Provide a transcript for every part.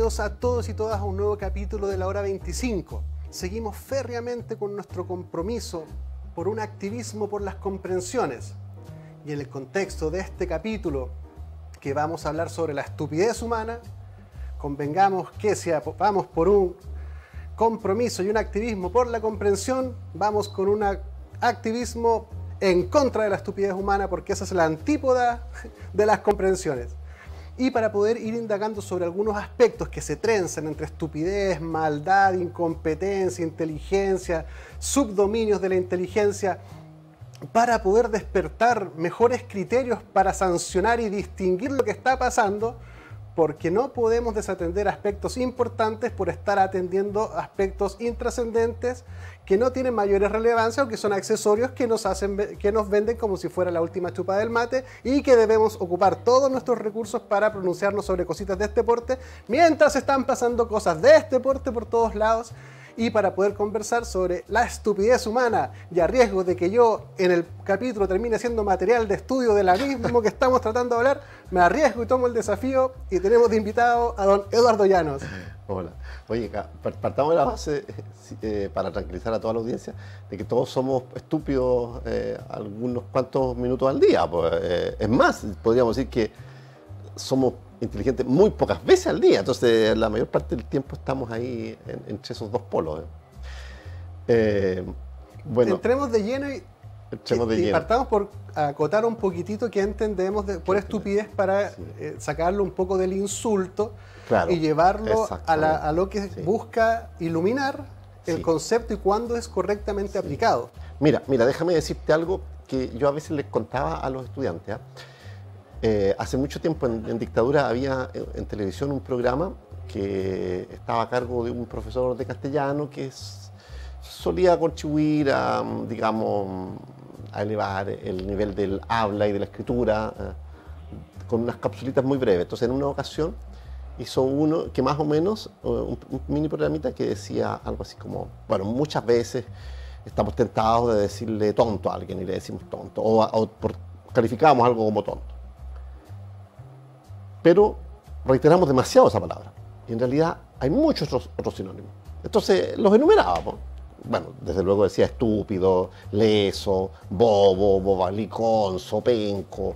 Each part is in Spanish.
Bienvenidos a todos y todas a un nuevo capítulo de la Hora 25. Seguimos férreamente con nuestro compromiso por un activismo por las comprensiones. Y en el contexto de este capítulo, que vamos a hablar sobre la estupidez humana, convengamos que si vamos por un compromiso y un activismo por la comprensión, vamos con un activismo en contra de la estupidez humana, porque esa es la antípoda de las comprensiones. Y para poder ir indagando sobre algunos aspectos que se trenzan entre estupidez, maldad, incompetencia, inteligencia, subdominios de la inteligencia, para poder despertar mejores criterios para sancionar y distinguir lo que está pasando, porque no podemos desatender aspectos importantes por estar atendiendo aspectos intrascendentes que no tienen mayores relevancia o que son accesorios que nos venden como si fuera la última chupa del mate, y que debemos ocupar todos nuestros recursos para pronunciarnos sobre cositas de este porte, mientras están pasando cosas de este porte por todos lados. Y para poder conversar sobre la estupidez humana, y a riesgo de que yo en el capítulo termine siendo material de estudio de la misma que estamos tratando de hablar, me arriesgo y tomo el desafío, y tenemos de invitado a don Eduardo Llanos. Hola. Oye, partamos de la base, para tranquilizar a toda la audiencia, de que todos somos estúpidos algunos cuantos minutos al día. Pues, es más, podríamos decir que somos inteligentes muy pocas veces al día, entonces la mayor parte del tiempo estamos ahí entre esos dos polos. Bueno, entremos de lleno y partamos por acotar un poquitito qué entendemos por estupidez para sacarlo un poco del insulto, claro, y llevarlo a lo que busca iluminar el concepto y cuándo es correctamente aplicado. Mira, déjame decirte algo que yo a veces les contaba a los estudiantes. Hace mucho tiempo en dictadura había en televisión un programa que estaba a cargo de un profesor de castellano que solía contribuir a, digamos, a elevar el nivel del habla y de la escritura con unas capsulitas muy breves. Entonces, en una ocasión hizo uno que más o menos, un mini programita que decía algo así como, bueno, muchas veces estamos tentados de decirle tonto a alguien y le decimos tonto, o calificamos algo como tonto. Pero reiteramos demasiado esa palabra. Y en realidad hay muchos otros sinónimos. Entonces los enumerábamos. Bueno, desde luego decía estúpido, leso, bobo, bobalicón, sopenco,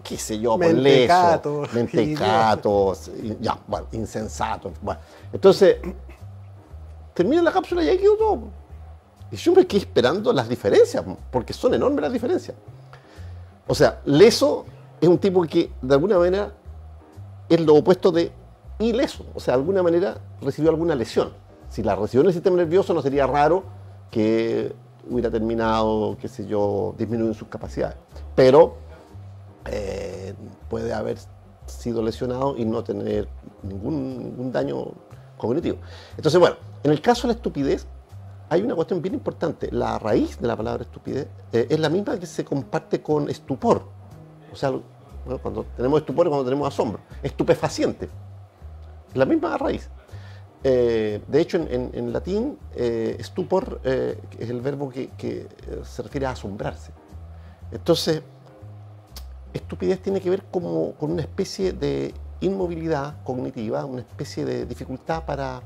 qué sé yo, mentecato, leso, mentecato, ya, bueno, insensato. Bueno. Entonces, termina la cápsula y ahí quedó todo. Y yo me quedé esperando las diferencias, porque son enormes las diferencias. O sea, leso es un tipo que de alguna manera es lo opuesto de ileso, o sea, de alguna manera recibió alguna lesión. Si la recibió en el sistema nervioso, no sería raro que hubiera terminado, qué sé yo, disminuyendo sus capacidades. Pero puede haber sido lesionado y no tener ningún daño cognitivo. Entonces, bueno, en el caso de la estupidez, hay una cuestión bien importante. La raíz de la palabra estupidez es la misma que se comparte con estupor. O sea, bueno, cuando tenemos estupor y cuando tenemos asombro. Estupefaciente. La misma raíz. De hecho, en latín, estupor es el verbo que se refiere a asombrarse. Entonces, estupidez tiene que ver con una especie de inmovilidad cognitiva, una especie de dificultad para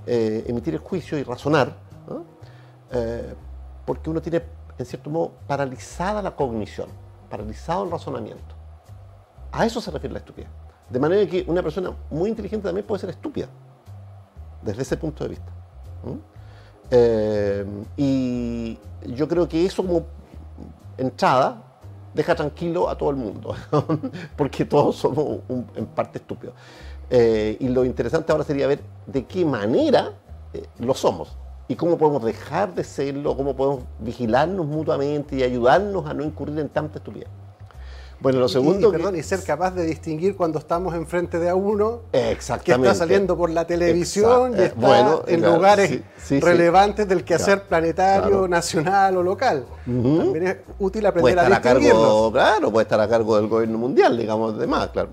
emitir el juicio y razonar, ¿no? Porque uno tiene, en cierto modo, paralizada la cognición, paralizado el razonamiento. A eso se refiere la estupidez. De manera que una persona muy inteligente también puede ser estúpida, desde ese punto de vista. Y yo creo que eso, como entrada, deja tranquilo a todo el mundo, porque todos somos en parte estúpidos. Y lo interesante ahora sería ver de qué manera lo somos y cómo podemos dejar de serlo, cómo podemos vigilarnos mutuamente y ayudarnos a no incurrir en tanta estupidez. Bueno, lo segundo... Y ser capaz de distinguir cuando estamos enfrente de a uno que exactamente, está saliendo por la televisión y está en lugares relevantes del quehacer planetario, nacional o local. También es útil aprender a distinguirlos. Claro, puede estar a cargo del gobierno mundial, digamos, demás, claro.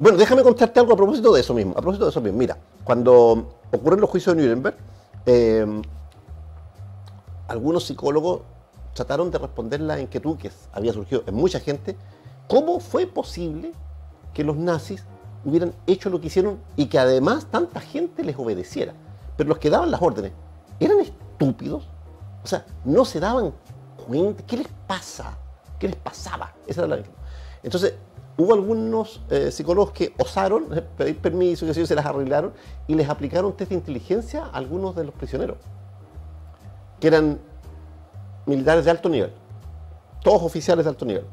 Bueno, déjame contarte algo a propósito de eso mismo. Mira, cuando ocurren los juicios de Nuremberg, algunos psicólogos trataron de responder la inquietud que había surgido en mucha gente. ¿Cómo fue posible que los nazis hubieran hecho lo que hicieron y que además tanta gente les obedeciera. Pero los que daban las órdenes eran estúpidos, o sea, no se daban cuenta. ¿Qué les pasa? ¿Qué les pasaba? Esa era la misma. Entonces, hubo algunos psicólogos que osaron pedir permiso, que se las arreglaron y les aplicaron test de inteligencia a algunos de los prisioneros, que eran militares de alto nivel, todos oficiales de alto nivel,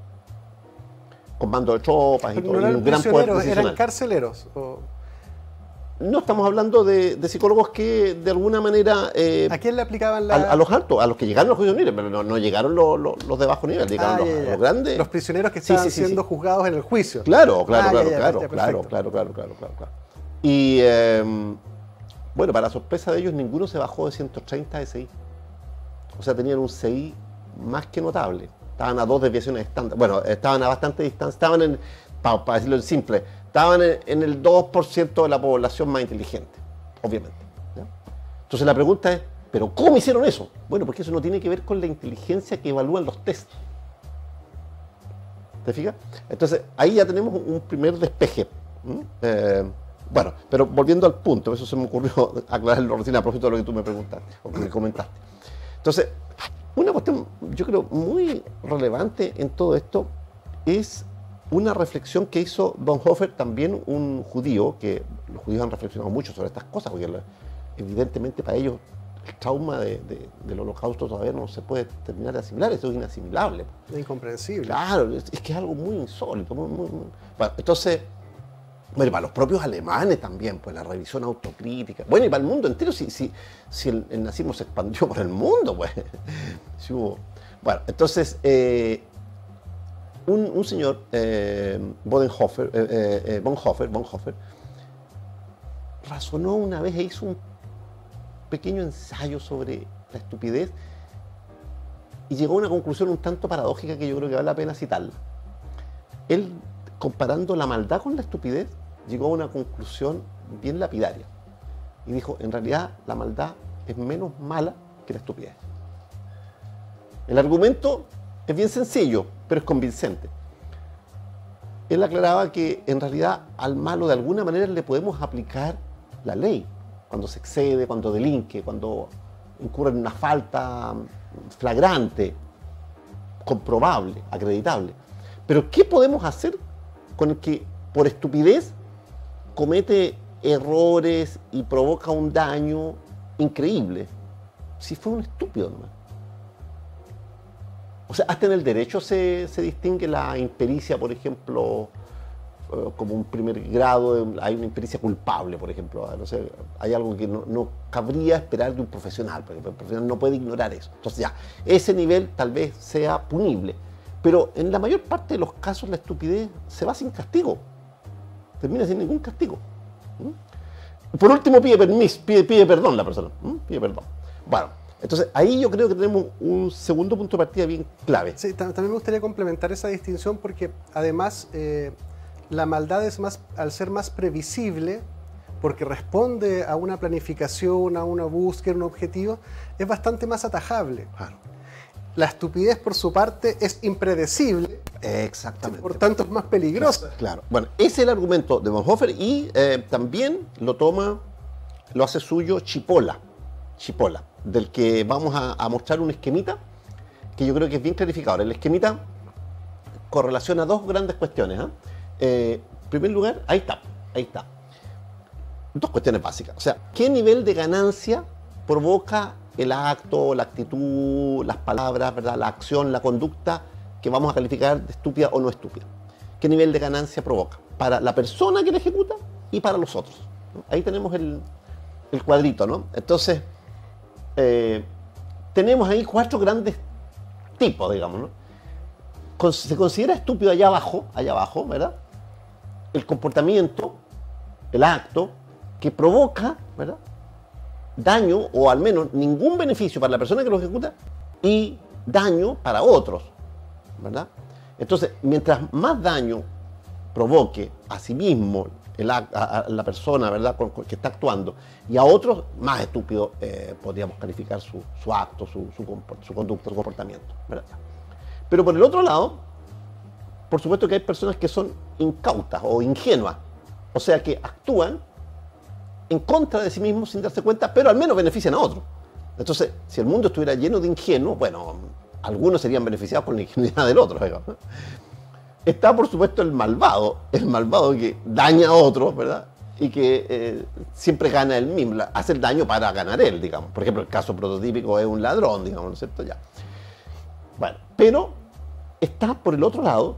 con mando de tropas y todo, no y un gran poder decisional. ¿Eran carceleros? No, estamos hablando de psicólogos que de alguna manera... ¿A quién le aplicaban a los altos, a los que llegaron a los juicios libres, pero no llegaron los de bajo nivel, llegaron los grandes. Los prisioneros que estaban siendo juzgados en el juicio. Claro. Y bueno, para sorpresa de ellos, ninguno se bajó de 130 de CI. O sea, tenían un CI más que notable. Estaban a 2 desviaciones estándar. Bueno, estaban a bastante distancia, estaban en, para decirlo en simple, estaban en el 2% de la población más inteligente, obviamente, ¿ya? Entonces la pregunta es, ¿pero cómo hicieron eso? Bueno, porque eso no tiene que ver con la inteligencia que evalúan los test. ¿Te fijas? Entonces ahí ya tenemos un primer despeje. Bueno, pero volviendo al punto, eso se me ocurrió aclararlo recién a propósito de lo que tú me preguntaste, o que me comentaste. Entonces, una cuestión, yo creo, muy relevante en todo esto es una reflexión que hizo Bonhoeffer, también un judío, que los judíos han reflexionado mucho sobre estas cosas, porque evidentemente para ellos el trauma del holocausto todavía no se puede terminar de asimilar, eso es inasimilable. Es incomprensible. Claro, es que es algo muy insólito. Bueno, entonces, bueno, para los propios alemanes también, pues la revisión autocrítica. Bueno, y para el mundo entero, si el nazismo se expandió por el mundo, pues. Si hubo. Bueno, entonces, un señor, Bonhoeffer, razonó una vez e hizo un pequeño ensayo sobre la estupidez y llegó a una conclusión un tanto paradójica que yo creo que vale la pena citarla. Él, comparando la maldad con la estupidez, llegó a una conclusión bien lapidaria y dijo, en realidad la maldad es menos mala que la estupidez. El argumento es bien sencillo, pero es convincente. Él aclaraba que en realidad al malo de alguna manera le podemos aplicar la ley, cuando se excede, cuando delinque, cuando incurre en una falta flagrante, comprobable, acreditable. Pero ¿qué podemos hacer con el que por estupidez comete errores y provoca un daño increíble? Si fue un estúpido nomás. O sea, hasta en el derecho se distingue la impericia, por ejemplo, como un primer grado, hay una impericia culpable, por ejemplo. No sé, hay algo que no cabría esperar de un profesional, porque el profesional no puede ignorar eso. Entonces ya, ese nivel tal vez sea punible, pero en la mayor parte de los casos la estupidez se va sin castigo, termina sin ningún castigo. Por último pide permiso, pide perdón la persona, pide perdón. Bueno, entonces ahí yo creo que tenemos un segundo punto de partida bien clave. Sí, también me gustaría complementar esa distinción porque además la maldad es más, al ser más previsible, porque responde a una planificación, a una búsqueda, a un objetivo, es bastante más atajable. Claro. La estupidez, por su parte, es impredecible. Exactamente. Por tanto, es más peligrosa. Claro. Bueno, ese es el argumento de Bonhoeffer y también lo hace suyo Chipola, del que vamos a mostrar un esquemita que yo creo que es bien clarificador. El esquemita correlaciona dos grandes cuestiones. En primer lugar, ahí está. Dos cuestiones básicas. O sea, ¿qué nivel de ganancia provoca el acto, la actitud, las palabras, ¿verdad? La acción, la conducta que vamos a calificar de estúpida o no estúpida? ¿Qué nivel de ganancia provoca? Para la persona que la ejecuta y para los otros, ¿no? Ahí tenemos el cuadrito, ¿no? Entonces, tenemos ahí 4 grandes tipos, digamos, ¿no? Se considera estúpido allá abajo, ¿verdad? El comportamiento, el acto que provoca, ¿verdad?, daño o al menos ningún beneficio para la persona que lo ejecuta y daño para otros, ¿verdad? Entonces, mientras más daño provoque a sí mismo a la persona, ¿verdad?, que está actuando, y a otros, más estúpido podríamos calificar su acto, su conducta, su comportamiento, ¿verdad? Pero por el otro lado, por supuesto que hay personas que son incautas o ingenuas, O sea que actúan en contra de sí mismos sin darse cuenta, pero al menos benefician a otros. Entonces, si el mundo estuviera lleno de ingenuos, bueno, algunos serían beneficiados por la ingenuidad del otro, digamos. Está, por supuesto, el malvado que daña a otros, ¿verdad? Y que siempre gana él mismo, hace el daño para ganar él, digamos. Por ejemplo, el caso prototípico es un ladrón, digamos, ¿no es cierto? Ya. Bueno, pero está por el otro lado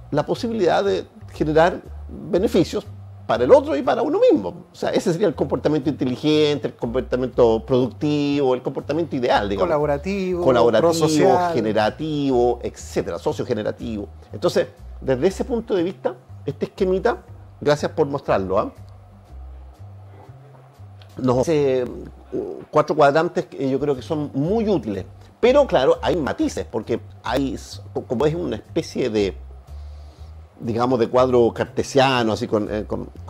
la posibilidad de generar beneficios para el otro y para uno mismo. O sea, ese sería el comportamiento inteligente, el comportamiento productivo, el comportamiento ideal, digamos. Colaborativo, prosocial, generativo, etcétera, sociogenerativo. Entonces, desde ese punto de vista, este esquemita, gracias por mostrarlo, ¿eh? Nos hace 4 cuadrantes que yo creo que son muy útiles. Pero claro, hay matices, porque hay, como es una especie de, digamos, de cuadro cartesiano, así con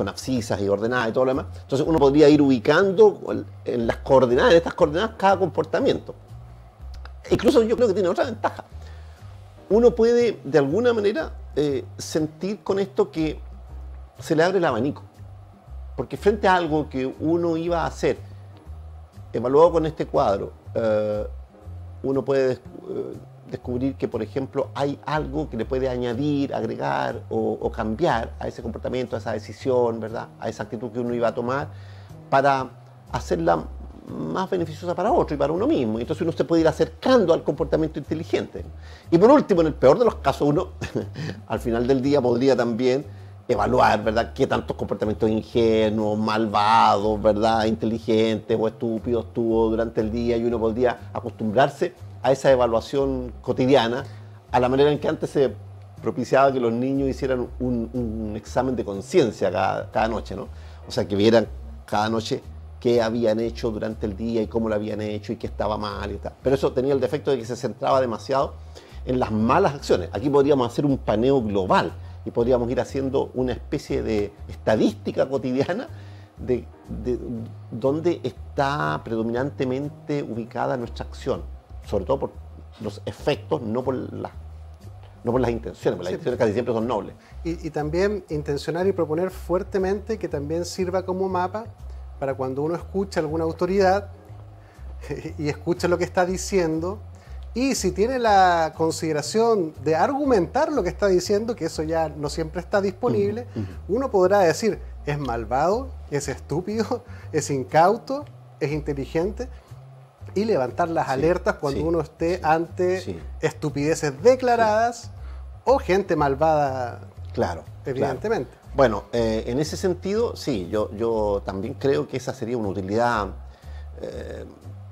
abscisas y ordenadas y todo lo demás. Entonces uno podría ir ubicando en las coordenadas, en estas coordenadas, cada comportamiento. Incluso yo creo que tiene otra ventaja. Uno puede, de alguna manera, sentir con esto que se le abre el abanico. Porque frente a algo que uno iba a hacer, evaluado con este cuadro, uno puede descubrir que, por ejemplo, hay algo que le puede añadir, agregar o cambiar a ese comportamiento, a esa decisión, ¿verdad? A esa actitud que uno iba a tomar para hacerla más beneficiosa para otro y para uno mismo. Entonces uno se puede ir acercando al comportamiento inteligente. Y por último, en el peor de los casos, uno al final del día podría también evaluar, ¿verdad?, qué tantos comportamientos ingenuos, malvados, ¿verdad?, inteligentes o estúpidos tuvo durante el día, y uno podría acostumbrarse a esa evaluación cotidiana, a la manera en que antes se propiciaba que los niños hicieran un examen de conciencia cada noche, ¿no? O sea, que vieran cada noche qué habían hecho durante el día y cómo lo habían hecho y qué estaba mal y tal. Pero eso tenía el defecto de que se centraba demasiado en las malas acciones. Aquí podríamos hacer un paneo global y podríamos ir haciendo una especie de estadística cotidiana de dónde está predominantemente ubicada nuestra acción, sobre todo por los efectos, no por las intenciones, porque las intenciones casi siempre son nobles. Y también intencionar y proponer fuertemente que también sirva como mapa para cuando uno escucha a alguna autoridad y escucha lo que está diciendo, y si tiene la consideración de argumentar lo que está diciendo, que eso ya no siempre está disponible, uno podrá decir, es malvado, es estúpido, es incauto, es inteligente, y levantar las alertas cuando uno esté ante estupideces declaradas o gente malvada, claro, evidentemente. Claro. Bueno, en ese sentido, sí, yo también creo que esa sería una utilidad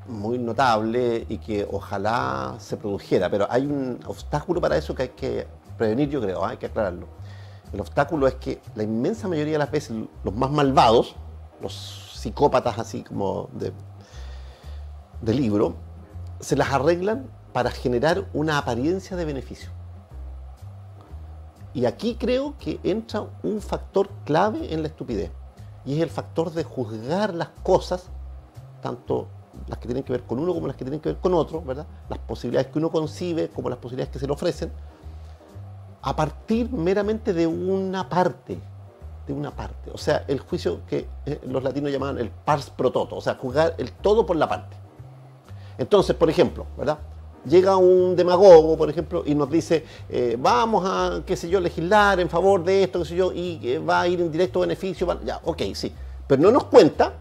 muy notable y que ojalá se produjera, pero hay un obstáculo para eso que hay que prevenir, yo creo, hay que aclararlo. El obstáculo es que la inmensa mayoría de las veces los más malvados, los psicópatas así como de libro, se las arreglan para generar una apariencia de beneficio. Y aquí creo que entra un factor clave en la estupidez, y es el factor de juzgar las cosas, tanto las que tienen que ver con uno como las que tienen que ver con otro, ¿verdad? Las posibilidades que uno concibe como las posibilidades que se le ofrecen, a partir meramente de una parte. O sea, el juicio que los latinos llamaban el pars pro toto, o sea, juzgar el todo por la parte. Entonces, por ejemplo, ¿verdad?, llega un demagogo, por ejemplo, y nos dice, vamos a, qué sé yo, legislar en favor de esto, qué sé yo, y va a ir en directo beneficio, ya, ok, sí. Pero no nos cuenta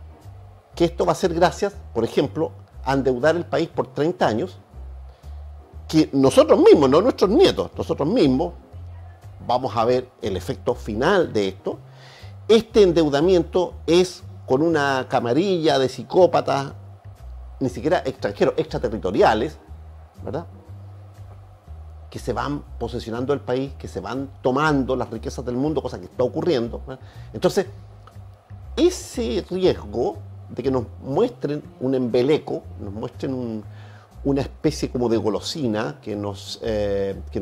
que esto va a ser gracias, por ejemplo, a endeudar el país por 30 años, que nosotros mismos, no nuestros nietos, nosotros mismos vamos a ver el efecto final de esto. Este endeudamiento es con una camarilla de psicópatas, ni siquiera extranjeros, extraterritoriales, ¿verdad?, que se van posesionando el país, que se van tomando las riquezas del mundo, cosa que está ocurriendo, ¿verdad? Entonces, ese riesgo de que nos muestren un embeleco, nos muestren una especie como de golosina que nos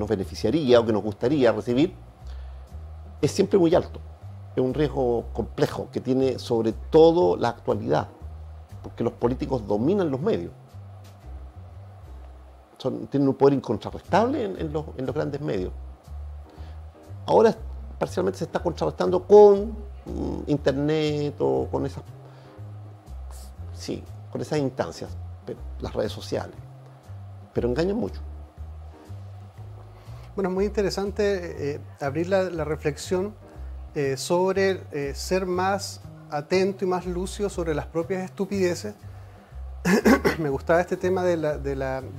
beneficiaría o que nos gustaría recibir, es siempre muy alto. Es un riesgo complejo que tiene sobre todo la actualidad, porque los políticos dominan los medios. Tienen un poder incontrarrestable en los grandes medios. Ahora parcialmente se está contrarrestando con internet o con esas, sí, con esas instancias, las redes sociales, pero engañan mucho. Bueno, es muy interesante abrir la reflexión sobre ser más atento y más lúcido sobre las propias estupideces. Me gustaba este tema de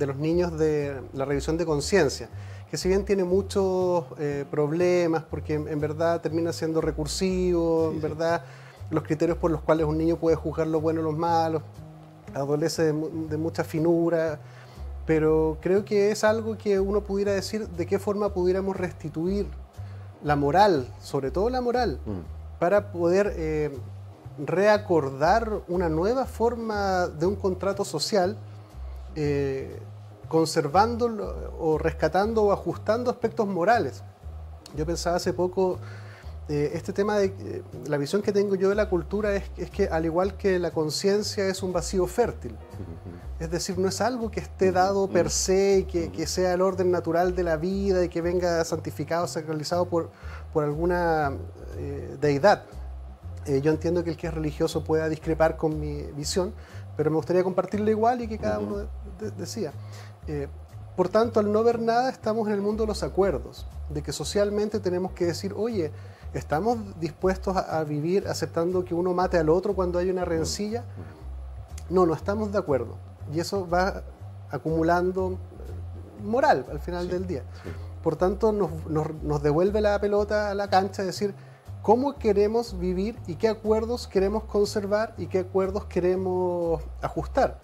los niños de la revisión de conciencia, que si bien tiene muchos problemas, porque en verdad termina siendo recursivo, en verdad los criterios por los cuales un niño puede juzgar lo bueno y lo malo, adolece de mucha finura, pero creo que es algo que uno pudiera decir de qué forma pudiéramos restituir la moral, sobre todo la moral, para poder reacordar una nueva forma de un contrato social, conservando o rescatando o ajustando aspectos morales. Yo pensaba hace poco, este tema de la visión que tengo yo de la cultura es que al igual que la conciencia es un vacío fértil, es decir, no es algo que esté dado per se y que sea el orden natural de la vida y que venga santificado, sacralizado por alguna deidad. Yo entiendo que el que es religioso pueda discrepar con mi visión, pero me gustaría compartirlo igual y que cada uno decía. Por tanto, al no ver nada, estamos en el mundo de los acuerdos, de que socialmente tenemos que decir, oye, ¿estamos dispuestos a vivir aceptando que uno mate al otro cuando hay una rencilla? No, no estamos de acuerdo. Y eso va acumulando moral al final del día. Por tanto, nos devuelve la pelota a la cancha, es decir, cómo queremos vivir y qué acuerdos queremos conservar y qué acuerdos queremos ajustar,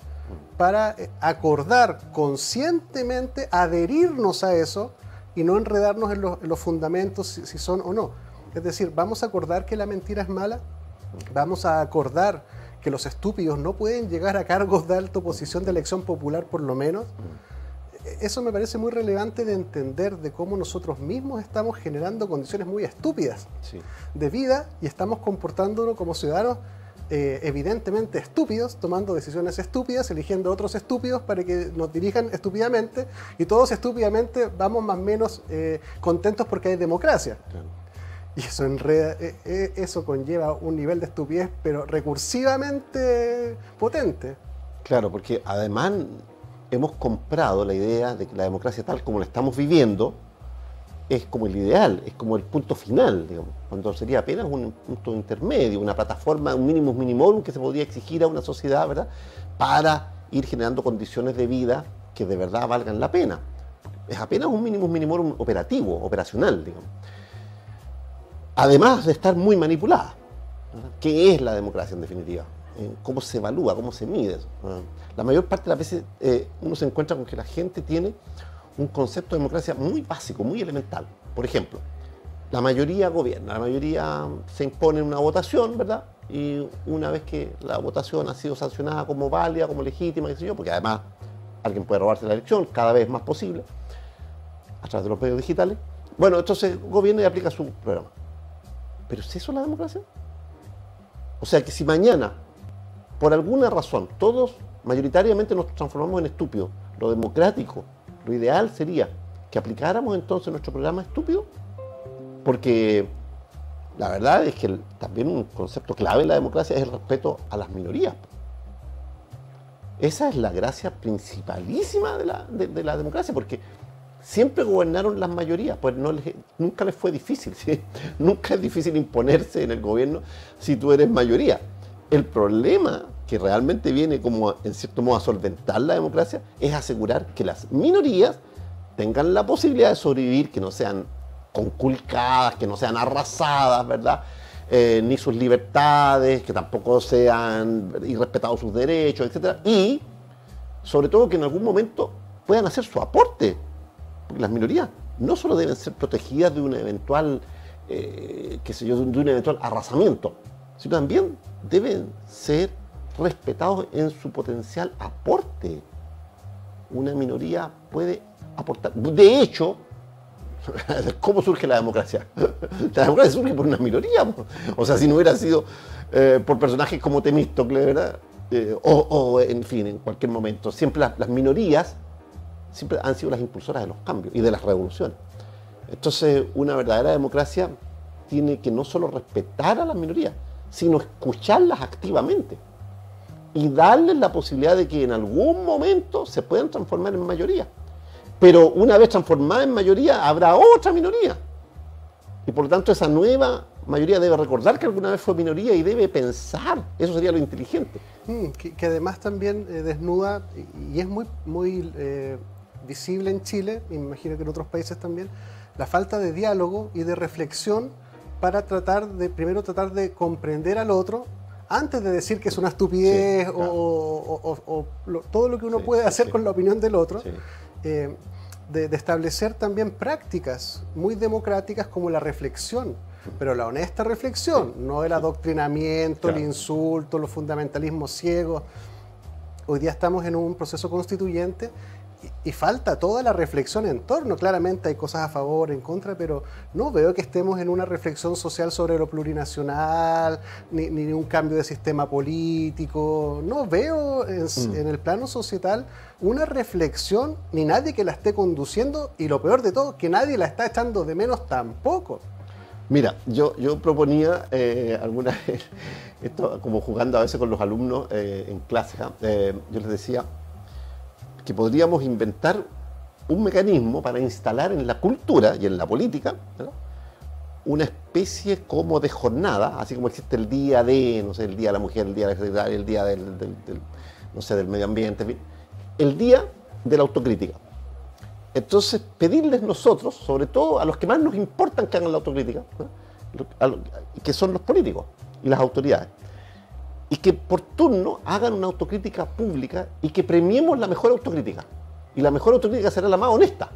para acordar conscientemente, adherirnos a eso y no enredarnos en los fundamentos si son o no. Es decir, vamos a acordar que la mentira es mala, vamos a acordar que los estúpidos no pueden llegar a cargos de alta posición de elección popular por lo menos. Eso me parece muy relevante de entender de cómo nosotros mismos estamos generando condiciones muy estúpidas de vida y estamos comportándonos como ciudadanos evidentemente estúpidos, tomando decisiones estúpidas, eligiendo otros estúpidos para que nos dirijan estúpidamente y todos estúpidamente vamos más o menos contentos porque hay democracia. Y eso enreda, eso conlleva un nivel de estupidez pero recursivamente potente. Claro, porque además hemos comprado la idea de que la democracia tal como la estamos viviendo es como el ideal, es como el punto final, digamos, cuando sería apenas un punto intermedio, una plataforma, un mínimo minimorum que se podría exigir a una sociedad, ¿verdad?, para ir generando condiciones de vida que de verdad valgan la pena. Es apenas un mínimo minimorum operativo, operacional, digamos. Además de estar muy manipulada, ¿verdad? ¿Qué es la democracia en definitiva? ¿Cómo se evalúa? ¿Cómo se mide eso? La mayor parte de las veces uno se encuentra con que la gente tiene un concepto de democracia muy básico, muy elemental. Por ejemplo, la mayoría gobierna, la mayoría se impone en una votación, ¿verdad? Y una vez que la votación ha sido sancionada como válida, como legítima, qué sé yo, porque además alguien puede robarse la elección, cada vez más posible, a través de los medios digitales, bueno, entonces gobierna y aplica su programa. ¿Pero es eso la democracia? O sea que si mañana, por alguna razón, todos mayoritariamente nos transformamos en estúpidos, lo democrático, lo ideal sería que aplicáramos entonces nuestro programa estúpido, porque la verdad es que también un concepto clave en la democracia es el respeto a las minorías. Esa es la gracia principalísima de la democracia, porque siempre gobernaron las mayorías, pues nunca les fue difícil, ¿sí? Nunca es difícil imponerse en el gobierno si tú eres mayoría. El problema que realmente viene como en cierto modo a solventar la democracia es asegurar que las minorías tengan la posibilidad de sobrevivir, que no sean conculcadas, que no sean arrasadas, ¿verdad? Ni sus libertades, que tampoco sean irrespetados sus derechos, etc. Y sobre todo que en algún momento puedan hacer su aporte, porque las minorías no solo deben ser protegidas de un eventual, qué sé yo, de un eventual arrasamiento, sino también deben ser respetados en su potencial aporte. Una minoría puede aportar. De hecho, ¿cómo surge la democracia? La democracia surge por una minoría. O sea, si no hubiera sido por personajes como Temístocles, ¿verdad? O en fin, en cualquier momento. Siempre las minorías siempre han sido las impulsoras de los cambios y de las revoluciones. Entonces, una verdadera democracia tiene que no solo respetar a las minorías, sino escucharlas activamente y darles la posibilidad de que en algún momento se puedan transformar en mayoría. Pero una vez transformada en mayoría, habrá otra minoría. Y por lo tanto esa nueva mayoría debe recordar que alguna vez fue minoría y debe pensar. Eso sería lo inteligente. Que además también desnuda, y es muy visible en Chile, y me imagino que en otros países también, la falta de diálogo y de reflexión para primero tratar de comprender al otro antes de decir que es una estupidez, sí, claro, o todo lo que uno puede hacer con la opinión del otro. Sí. De establecer también prácticas muy democráticas como la reflexión, pero la honesta reflexión, no el adoctrinamiento, claro, el insulto, los fundamentalismos ciegos. Hoy día estamos en un proceso constituyente y falta toda la reflexión en torno. Claramente hay cosas a favor, en contra, pero no veo que estemos en una reflexión social sobre lo plurinacional, ni un cambio de sistema político. No veo en el plano societal una reflexión, ni nadie que la esté conduciendo, y lo peor de todo, que nadie la está echando de menos tampoco. Mira, yo proponía alguna vez, esto como jugando a veces con los alumnos en clase, yo les decía que podríamos inventar un mecanismo para instalar en la cultura y en la política, ¿verdad?, una especie como de jornada, así como existe el día de, no sé, el día de la mujer, el día de la secretaria, el día no sé, del medio ambiente, en fin, el día de la autocrítica. Entonces, pedirles nosotros, sobre todo a los que más nos importan que hagan la autocrítica, ¿no?, que son los políticos y las autoridades, y que por turno hagan una autocrítica pública y que premiemos la mejor autocrítica. Y la mejor autocrítica será la más honesta.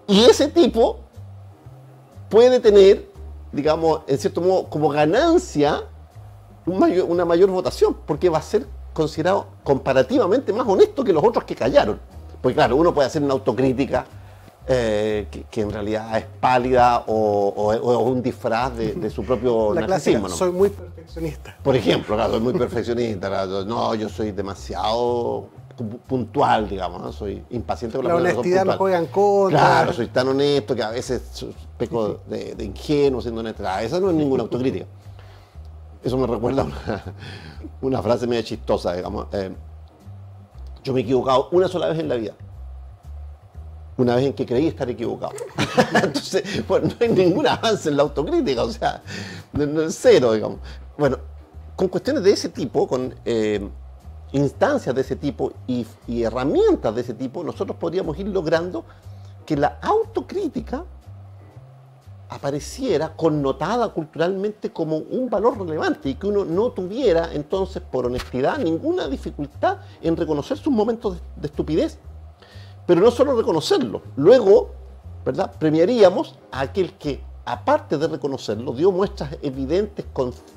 Y ese tipo puede tener, digamos, en cierto modo, como ganancia una mayor votación, porque va a ser considerado comparativamente más honesto que los otros que callaron. Porque claro, uno puede hacer una autocrítica que en realidad es pálida o un disfraz de su propio narcisismo, ¿no? Soy muy perfeccionista. Por ejemplo, claro, soy muy perfeccionista. Claro, no, yo soy demasiado puntual, digamos, ¿no? Soy impaciente con la honestidad me juega en contra. Claro, soy tan honesto que a veces peco de ingenuo siendo honesto. Esa no es ninguna autocrítica. Eso me recuerda una frase medio chistosa, digamos. Yo me he equivocado una sola vez en la vida. Una vez en que creí estar equivocado. Entonces, bueno, no hay ningún avance en la autocrítica, o sea, cero, digamos. Bueno, con cuestiones de ese tipo, con instancias de ese tipo y herramientas de ese tipo, nosotros podríamos ir logrando que la autocrítica apareciera connotada culturalmente como un valor relevante y que uno no tuviera entonces, por honestidad, ninguna dificultad en reconocer sus momentos de estupidez. Pero no solo reconocerlo, luego, ¿verdad?, premiaríamos a aquel que, aparte de reconocerlo, dio muestras evidentes,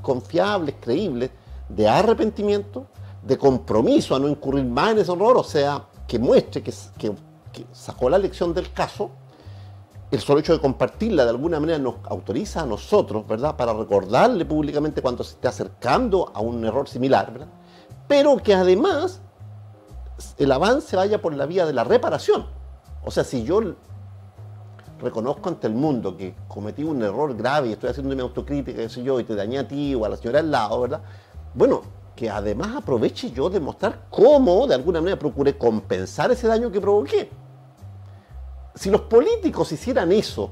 confiables, creíbles, de arrepentimiento, de compromiso a no incurrir más en ese horror, o sea, que muestre que sacó la lección del caso. El solo hecho de compartirla de alguna manera nos autoriza a nosotros, ¿verdad?, para recordarle públicamente cuando se esté acercando a un error similar, ¿verdad?, pero que además el avance vaya por la vía de la reparación. O sea, si yo reconozco ante el mundo que cometí un error grave y estoy haciendo mi autocrítica, qué sé yo, y te dañé a ti o a la señora al lado, ¿verdad?, bueno, que además aproveche yo de mostrar cómo, de alguna manera, procuré compensar ese daño que provoqué. Si los políticos hicieran eso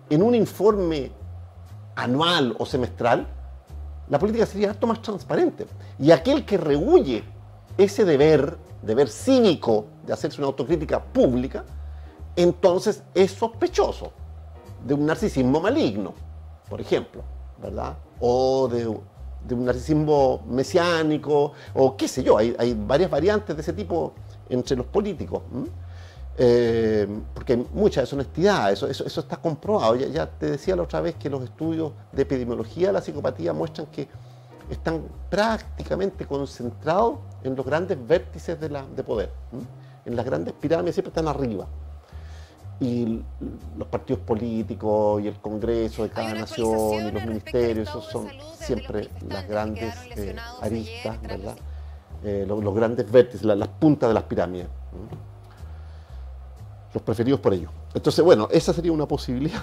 en un informe anual o semestral, la política sería harto más transparente. Y aquel que rehúye ese deber cívico de hacerse una autocrítica pública, entonces es sospechoso de un narcisismo maligno, por ejemplo, ¿verdad? O de un narcisismo mesiánico, o qué sé yo, hay varias variantes de ese tipo entre los políticos, porque hay mucha deshonestidad, eso está comprobado. Ya te decía la otra vez que los estudios de epidemiología de la psicopatía muestran que están prácticamente concentrados en los grandes vértices de poder. En las grandes pirámides siempre están arriba. Y los partidos políticos y el Congreso de cada nación y los ministerios, esos son siempre las grandes aristas, ¿verdad? Los grandes vértices, las puntas de las pirámides. Los preferidos por ellos. Entonces, bueno, esa sería una posibilidad.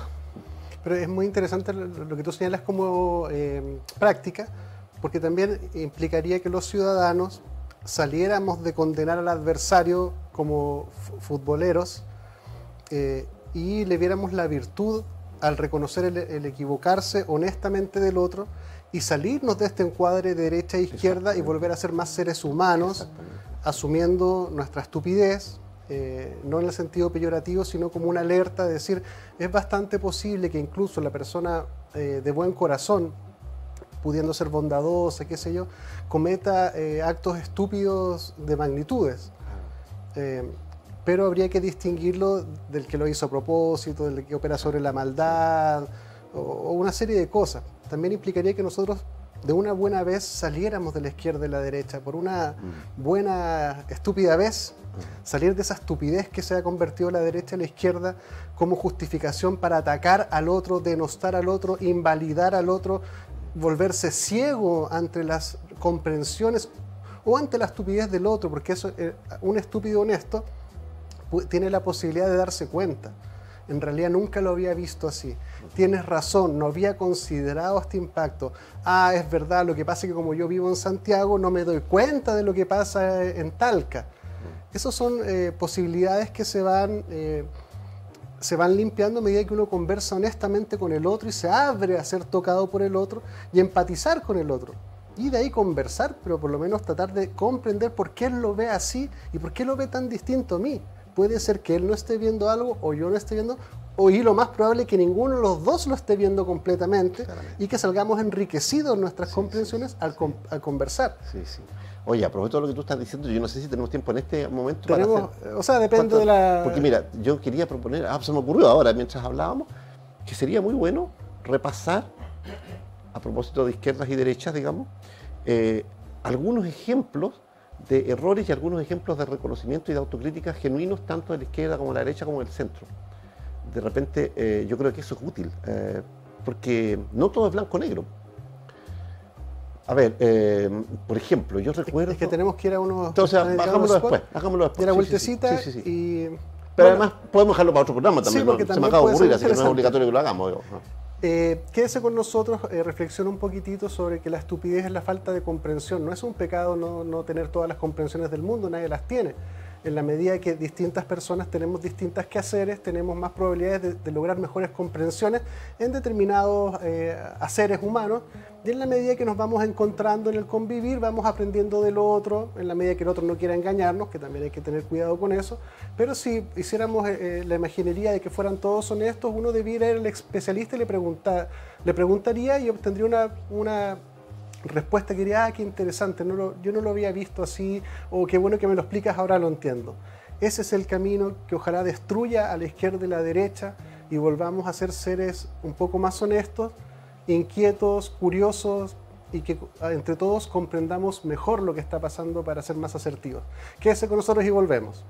Pero es muy interesante lo que tú señalas como práctica, porque también implicaría que los ciudadanos saliéramos de condenar al adversario como futboleros y le viéramos la virtud al reconocer el equivocarse honestamente del otro y salirnos de este encuadre de derecha e izquierda y volver a ser más seres humanos, asumiendo nuestra estupidez, no en el sentido peyorativo, sino como una alerta de decir, es bastante posible que incluso la persona de buen corazón, pudiendo ser bondadosa, qué sé yo, cometa actos estúpidos de magnitudes. Pero habría que distinguirlo del que lo hizo a propósito, del que opera sobre la maldad, o una serie de cosas. También implicaría que nosotros de una buena vez saliéramos de la izquierda y la derecha, por una buena estúpida vez, salir de esa estupidez que se ha convertido la derecha y la izquierda como justificación para atacar al otro, denostar al otro, invalidar al otro, volverse ciego ante las comprensiones o ante la estupidez del otro, porque eso, un estúpido honesto tiene la posibilidad de darse cuenta. En realidad nunca lo había visto así. Tienes razón, no había considerado este impacto. Ah, es verdad, lo que pasa es que como yo vivo en Santiago no me doy cuenta de lo que pasa en Talca. Esas son posibilidades que se van limpiando a medida que uno conversa honestamente con el otro y se abre a ser tocado por el otro y empatizar con el otro. Y de ahí conversar, pero por lo menos tratar de comprender por qué él lo ve así y por qué lo ve tan distinto a mí. Puede ser que él no esté viendo algo o yo no esté viendo, y lo más probable es que ninguno de los dos lo esté viendo completamente y que salgamos enriquecidos en nuestras comprensiones al conversar. Sí, sí. Oye, a propósito de lo que tú estás diciendo, yo no sé si tenemos tiempo en este momento tenemos, para hacer... O sea, depende de la... Porque mira, yo quería proponer, se me ocurrió ahora mientras hablábamos, que sería muy bueno repasar, a propósito de izquierdas y derechas, digamos, algunos ejemplos de errores y algunos ejemplos de reconocimiento y de autocrítica genuinos tanto de la izquierda como de la derecha como del centro. De repente yo creo que eso es útil, porque no todo es blanco-negro. A ver, por ejemplo, yo recuerdo... Es que tenemos que ir a unos... Entonces, hagámoslo después. Y la vueltecita y... Pero bueno, además podemos dejarlo para otro programa también, sí, se me acaba de ocurrir, así que no es obligatorio que lo hagamos. Quédese con nosotros, reflexiona un poquitito sobre que la estupidez es la falta de comprensión. No es un pecado no tener todas las comprensiones del mundo, nadie las tiene. En la medida que distintas personas tenemos distintas quehaceres, tenemos más probabilidades de lograr mejores comprensiones en determinados haceres humanos, y en la medida que nos vamos encontrando en el convivir, vamos aprendiendo del otro, en la medida que el otro no quiera engañarnos, que también hay que tener cuidado con eso. Pero si hiciéramos la imaginería de que fueran todos honestos, uno debiera ir al especialista y le preguntaría y obtendría una respuesta que diría, qué interesante, yo no lo había visto así, o qué bueno que me lo explicas, ahora lo entiendo. Ese es el camino que ojalá destruya a la izquierda y la derecha y volvamos a ser seres un poco más honestos, inquietos, curiosos, y que entre todos comprendamos mejor lo que está pasando para ser más asertivos. Quédese con nosotros y volvemos.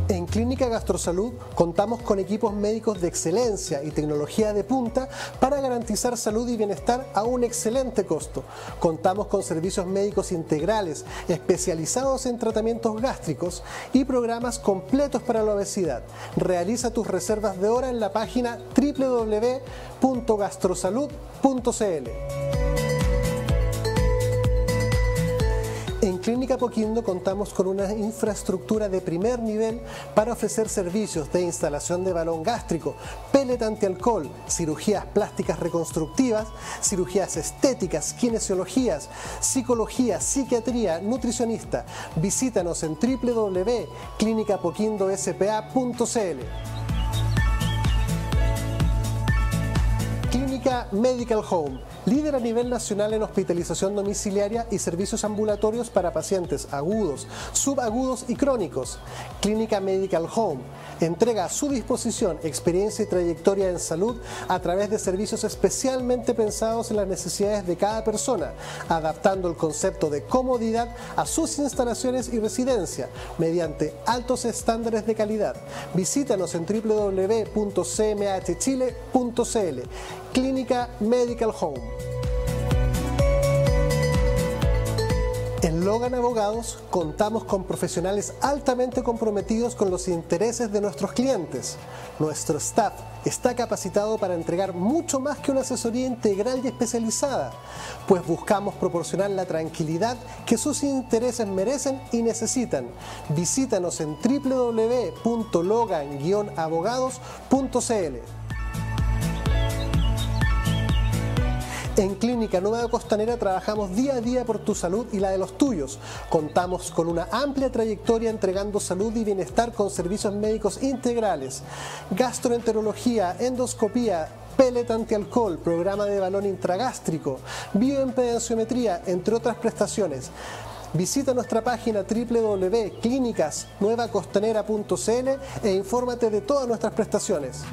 En Clínica Gastrosalud contamos con equipos médicos de excelencia y tecnología de punta para garantizar salud y bienestar a un excelente costo. Contamos con servicios médicos integrales especializados en tratamientos gástricos y programas completos para la obesidad. Realiza tus reservas de hora en la página www.gastrosalud.cl. En Clínica Apoquindo contamos con una infraestructura de primer nivel para ofrecer servicios de instalación de balón gástrico, pellet antialcohol, cirugías plásticas reconstructivas, cirugías estéticas, kinesiologías, psicología, psiquiatría, nutricionista. Visítanos en www.clinicapoquindospa.cl. Clínica Medical Home, líder a nivel nacional en hospitalización domiciliaria y servicios ambulatorios para pacientes agudos, subagudos y crónicos. Clínica Medical Home entrega a su disposición experiencia y trayectoria en salud a través de servicios especialmente pensados en las necesidades de cada persona, adaptando el concepto de comodidad a sus instalaciones y residencia mediante altos estándares de calidad. Visítanos en www.cmhchile.cl. Clínica Medical Home. En En Logan Abogados contamos con profesionales altamente comprometidos con los intereses de nuestros clientes. Nuestro staff está capacitado para entregar mucho más que una asesoría integral y especializada, pues buscamos proporcionar la tranquilidad que sus intereses merecen y necesitan. Visítanos en www.logan-abogados.cl. En Clínica Nueva Costanera trabajamos día a día por tu salud y la de los tuyos. Contamos con una amplia trayectoria entregando salud y bienestar con servicios médicos integrales, gastroenterología, endoscopía, pellet antialcohol, programa de balón intragástrico, bioimpedenciometría, entre otras prestaciones. Visita nuestra página www.clinicasnuevacostanera.cl e infórmate de todas nuestras prestaciones.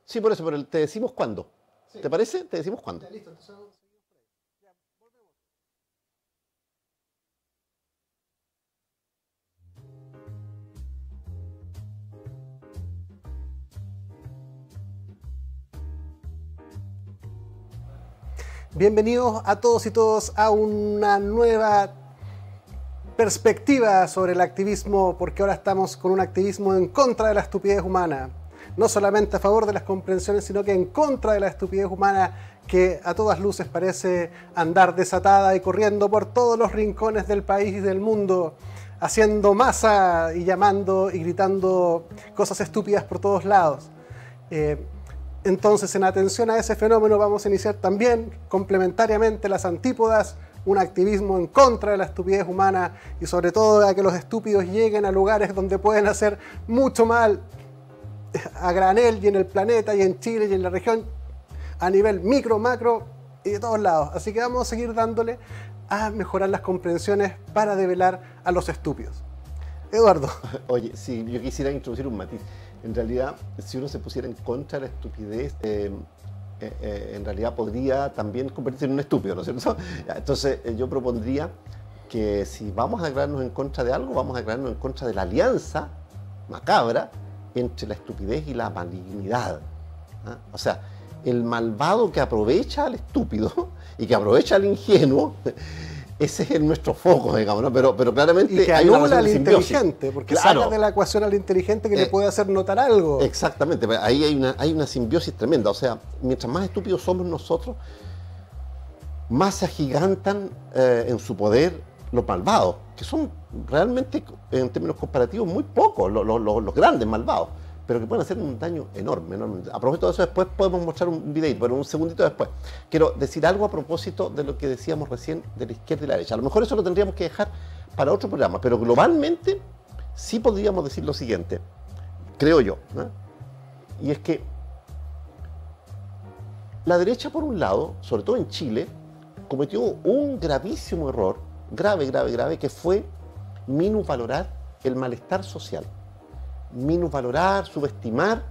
Sí, por eso, pero te decimos cuándo. Sí. ¿Te parece? Te decimos cuándo. Ya, listo, entonces vamos. Bienvenidos a todos y todas a una nueva perspectiva sobre el activismo, porque ahora estamos con un activismo en contra de la estupidez humana. No solamente a favor de las comprensiones, sino que en contra de la estupidez humana que a todas luces parece andar desatada y corriendo por todos los rincones del país y del mundo, haciendo masa y llamando y gritando cosas estúpidas por todos lados. Entonces, en atención a ese fenómeno, vamos a iniciar también, complementariamente, las antípodas, un activismo en contra de la estupidez humana y sobre todo a que los estúpidos lleguen a lugares donde pueden hacer mucho mal a granel y en el planeta y en Chile y en la región a nivel micro, macro y de todos lados. Así que vamos a seguir dándole a mejorar las comprensiones para develar a los estúpidos. Eduardo. Oye, sí, yo quisiera introducir un matiz. En realidad, si uno se pusiera en contra de la estupidez, en realidad podría también convertirse en un estúpido, ¿no es cierto? Entonces, yo propondría que si vamos a declararnos en contra de algo, vamos a declararnos en contra de la alianza macabra entre la estupidez y la malignidad. ¿Ah? O sea, el malvado que aprovecha al estúpido y que aprovecha al ingenuo, ese es nuestro foco, digamos, ¿no? Pero claramente y que hay una anula al relación de inteligente, porque claro, saca de la ecuación al inteligente que le puede hacer notar algo. Exactamente, ahí hay una simbiosis tremenda. O sea, mientras más estúpidos somos nosotros, más se agigantan en su poder los malvados, que son realmente, en términos comparativos, muy pocos, los grandes malvados, pero que pueden hacer un daño enorme, enorme. A propósito de eso, después podemos mostrar un videito, pero un segundito después. Quiero decir algo a propósito de lo que decíamos recién de la izquierda y la derecha. A lo mejor eso lo tendríamos que dejar para otro programa, pero globalmente sí podríamos decir lo siguiente, creo yo, ¿no? Y es que la derecha, por un lado, sobre todo en Chile, cometió un gravísimo error, grave, que fue minusvalorar el malestar social. Minusvalorar, subestimar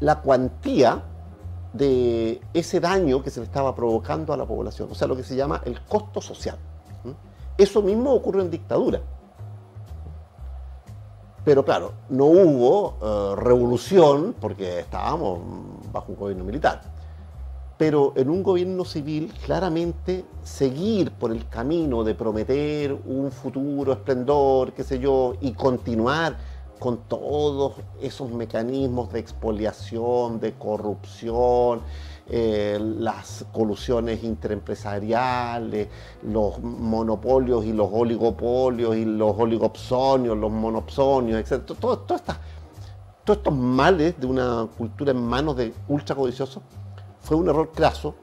la cuantía de ese daño que se le estaba provocando a la población, o sea, lo que se llama el costo social. Eso mismo ocurrió en dictadura. Pero claro, no hubo revolución porque estábamos bajo un gobierno militar. Pero en un gobierno civil, claramente, seguir por el camino de prometer un futuro esplendor, qué sé yo, y continuar con todos esos mecanismos de expoliación, de corrupción, las colusiones interempresariales, los monopolios y los oligopolios y los oligopsonios, los monopsonios, etc. Todos estos males de una cultura en manos de ultracodiciosos fue un error craso,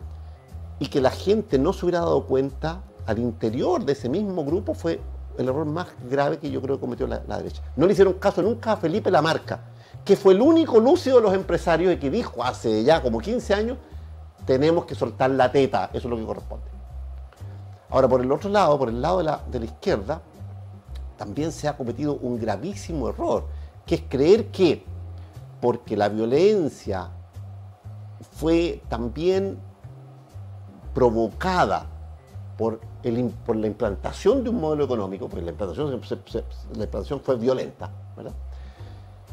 y que la gente no se hubiera dado cuenta al interior de ese mismo grupo fue el error más grave que yo creo que cometió la derecha. No le hicieron caso nunca a Felipe Lamarca, que fue el único lúcido de los empresarios y que dijo hace ya como 15 años, tenemos que soltar la teta, eso es lo que corresponde. Ahora, por el otro lado, por el lado de la izquierda, también se ha cometido un gravísimo error, que es creer que porque la violencia fue también provocada por la implantación de un modelo económico, porque la implantación fue violenta, ¿verdad?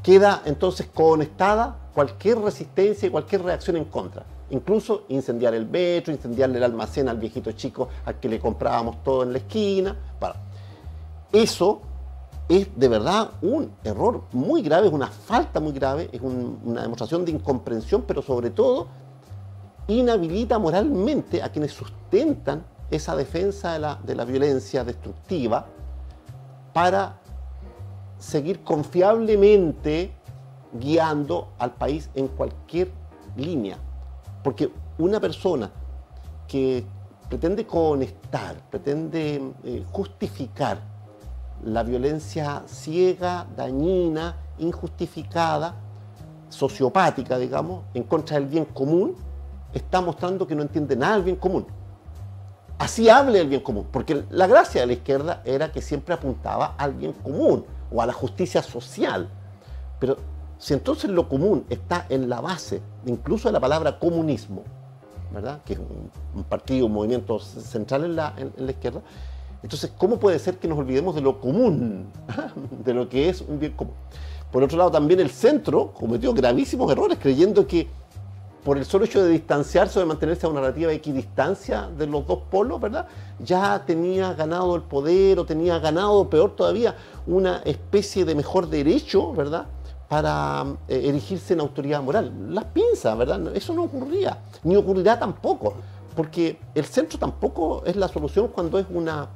Queda entonces conectada cualquier resistencia y cualquier reacción en contra. Incluso incendiar el metro, incendiarle el almacén al viejito chico al que le comprábamos todo en la esquina. Bueno, eso es de verdad un error muy grave, es una falta muy grave, es una demostración de incomprensión, pero sobre todo inhabilita moralmente a quienes sustentan esa defensa de la violencia destructiva para seguir confiablemente guiando al país en cualquier línea. Porque una persona que pretende conectar, pretende justificar la violencia ciega, dañina, injustificada, sociopática, digamos, en contra del bien común, está mostrando que no entiende nada del bien común. Así hable del bien común, porque la gracia de la izquierda era que siempre apuntaba al bien común o a la justicia social. Pero si entonces lo común está en la base, incluso de la palabra comunismo, ¿verdad?, que es un partido, un movimiento central en la izquierda, entonces, ¿cómo puede ser que nos olvidemos de lo común, de lo que es un bien común? Por otro lado, también el centro cometió gravísimos errores, creyendo que por el solo hecho de distanciarse o de mantenerse a una relativa equidistancia de los dos polos, ¿verdad?, ya tenía ganado el poder o tenía ganado, peor todavía, una especie de mejor derecho, ¿verdad?, para erigirse en autoridad moral. Las pinzas, ¿verdad? Eso no ocurría, ni ocurrirá tampoco, porque el centro tampoco es la solución cuando es una